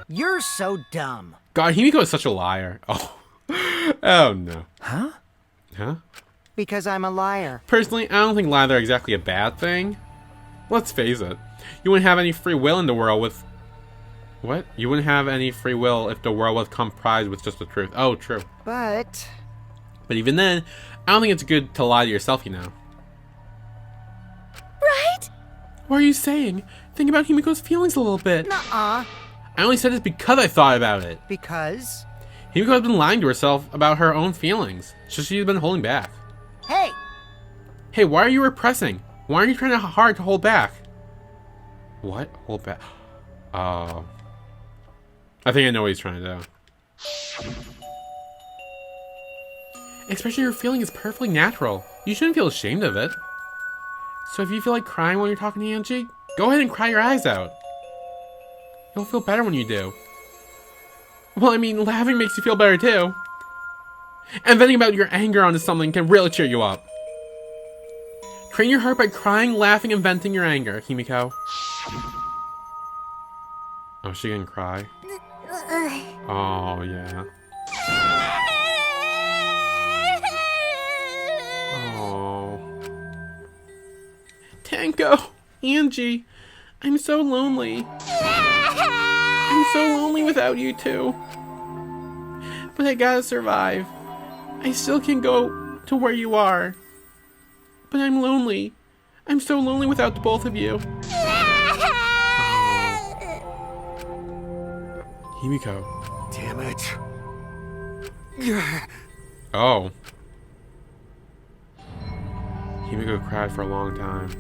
You're so dumb. God, Himiko is such a liar. Oh. Oh no. Huh? Huh? Because I'm a liar. Personally, I don't think lies are exactly a bad thing. Let's face it. You wouldn't have any free will in the world with... What? You wouldn't have any free will if the world was comprised with just the truth. Oh, true. But even then, I don't think it's good to lie to yourself, you know. Right? What are you saying? Think about Himiko's feelings a little bit. nuh-uh. I only said this because I thought about it. Because... Himiko has been lying to herself about her own feelings. So she's been holding back. Hey! Hey, why are you repressing? Why are you trying hard to hold back? What? Hold back? Oh. I think I know what he's trying to do. Expressing your feeling is perfectly natural. You shouldn't feel ashamed of it. So if you feel like crying when you're talking to Angie, go ahead and cry your eyes out. You'll feel better when you do. Well, I mean, laughing makes you feel better too. And venting about your anger onto something can really cheer you up. Train your heart by crying, laughing, and venting your anger, Himiko. Oh, she can cry. Oh, yeah. Oh. Tanko! Angie! I'm so lonely. I'm so lonely without you two. But I gotta survive. I still can go to where you are. But I'm lonely. I'm so lonely without the both of you. Himiko. Damn it. Oh. Himiko cried for a long time.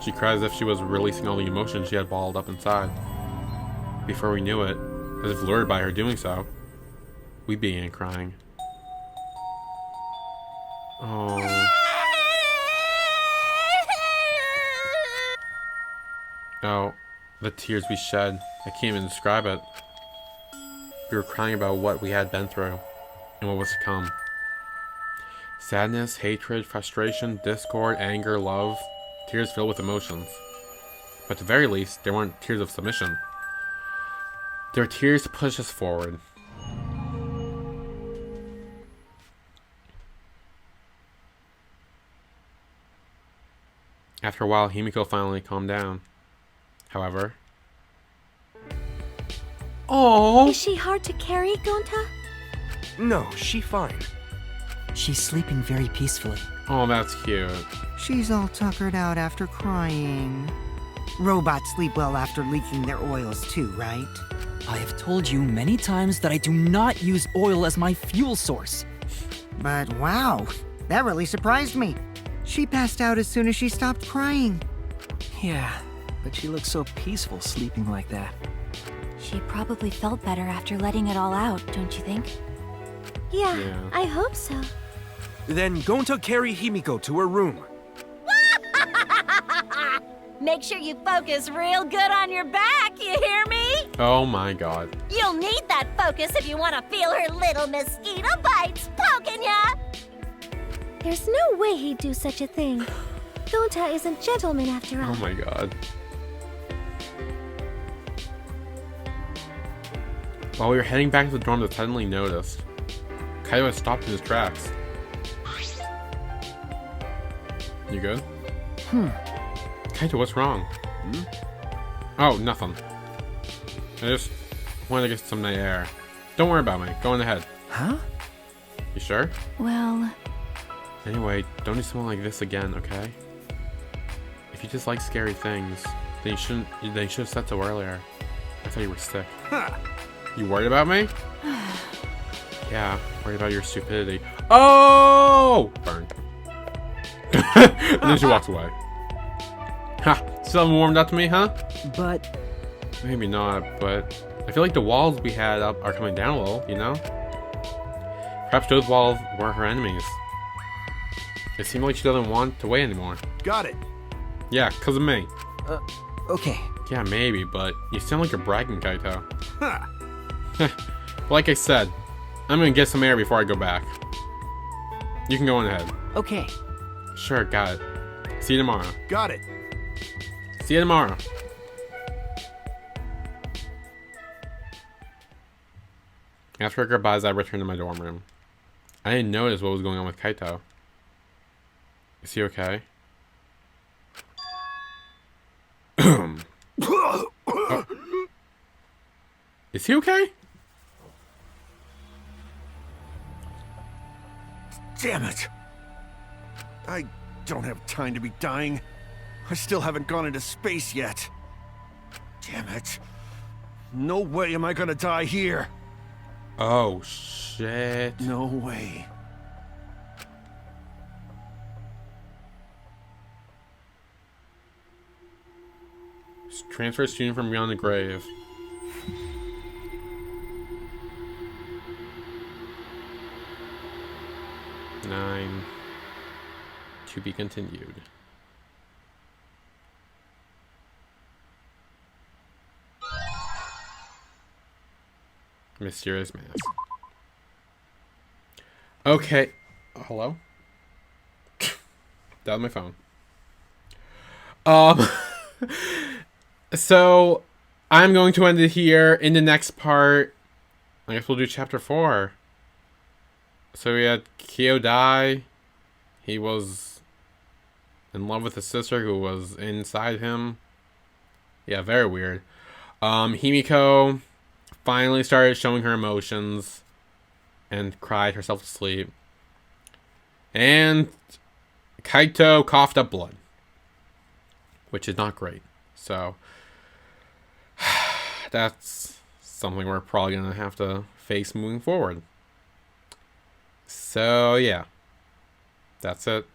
She cried as if she was releasing all the emotions she had balled up inside. Before we knew it, as if lured by her doing so, we began crying. Oh. Oh, the tears we shed I can't even describe it. We were crying about what we had been through and what was to come. Sadness, hatred, frustration, discord, anger, love. Tears filled with emotions. But at the very least, they weren't tears of submission. They were tears to push us forward. After a while, Himiko finally calmed down. However... Oh. Is she hard to carry, Gonta? No, she fine. She's sleeping very peacefully. Oh, that's cute. She's all tuckered out after crying. Robots sleep well after leaking their oils too, right? I have told you many times that I do not use oil as my fuel source. But wow, that really surprised me. She passed out as soon as she stopped crying. Yeah, but she looks so peaceful sleeping like that. She probably felt better after letting it all out, don't you think? Yeah, I hope so. Then Gonta carry Himiko to her room. Make sure you focus real good on your back, you hear me? Oh my god. You'll need that focus if you want to feel her little mosquito bites poking ya! There's no way he'd do such a thing. Gonta is a gentleman after all. Oh my god. While we were heading back to the dorm, I suddenly noticed Kaito had stopped in his tracks. You good? Kaito, what's wrong? Oh, nothing. I just wanted to get some night air. Don't worry about me. Go on ahead. Huh? You sure? Well... Anyway, don't do something like this again, okay? If you just like scary things, then you should have said so earlier. I thought you were sick. You worried about me? Yeah, worried about your stupidity. Oh! Burned. And then she walks away. Ha! Still haven't warmed up to me, huh? But... Maybe not, but I feel like the walls we had up are coming down a little, you know? Perhaps those walls were her enemies. It seemed like she doesn't want to wait anymore. Got it. Yeah, because of me. Okay. Yeah, maybe, but you sound like you're bragging, Kaito. Like I said, I'm gonna get some air before I go back. You can go on ahead. Okay. Sure, got it. See you tomorrow. Got it. See you tomorrow. After her goodbyes, I returned to my dorm room. I didn't notice what was going on with Kaito. Is he okay? Oh. Is he okay? Damn it. I don't have time to be dying. I still haven't gone into space yet. Damn it. No way am I gonna die here. Oh, shit. No way. Transfer a student from beyond the grave. Nine. To be continued. Mysterious mask. Okay. Hello? That was my phone. So, I'm going to end it here. In the next part, I guess we'll do chapter 4. So we had Kyo die. He was in love with his sister who was inside him. Yeah, very weird. Himiko finally started showing her emotions and cried herself to sleep. And Kaito coughed up blood, which is not great. So that's something we're probably going to have to face moving forward. So yeah, that's it.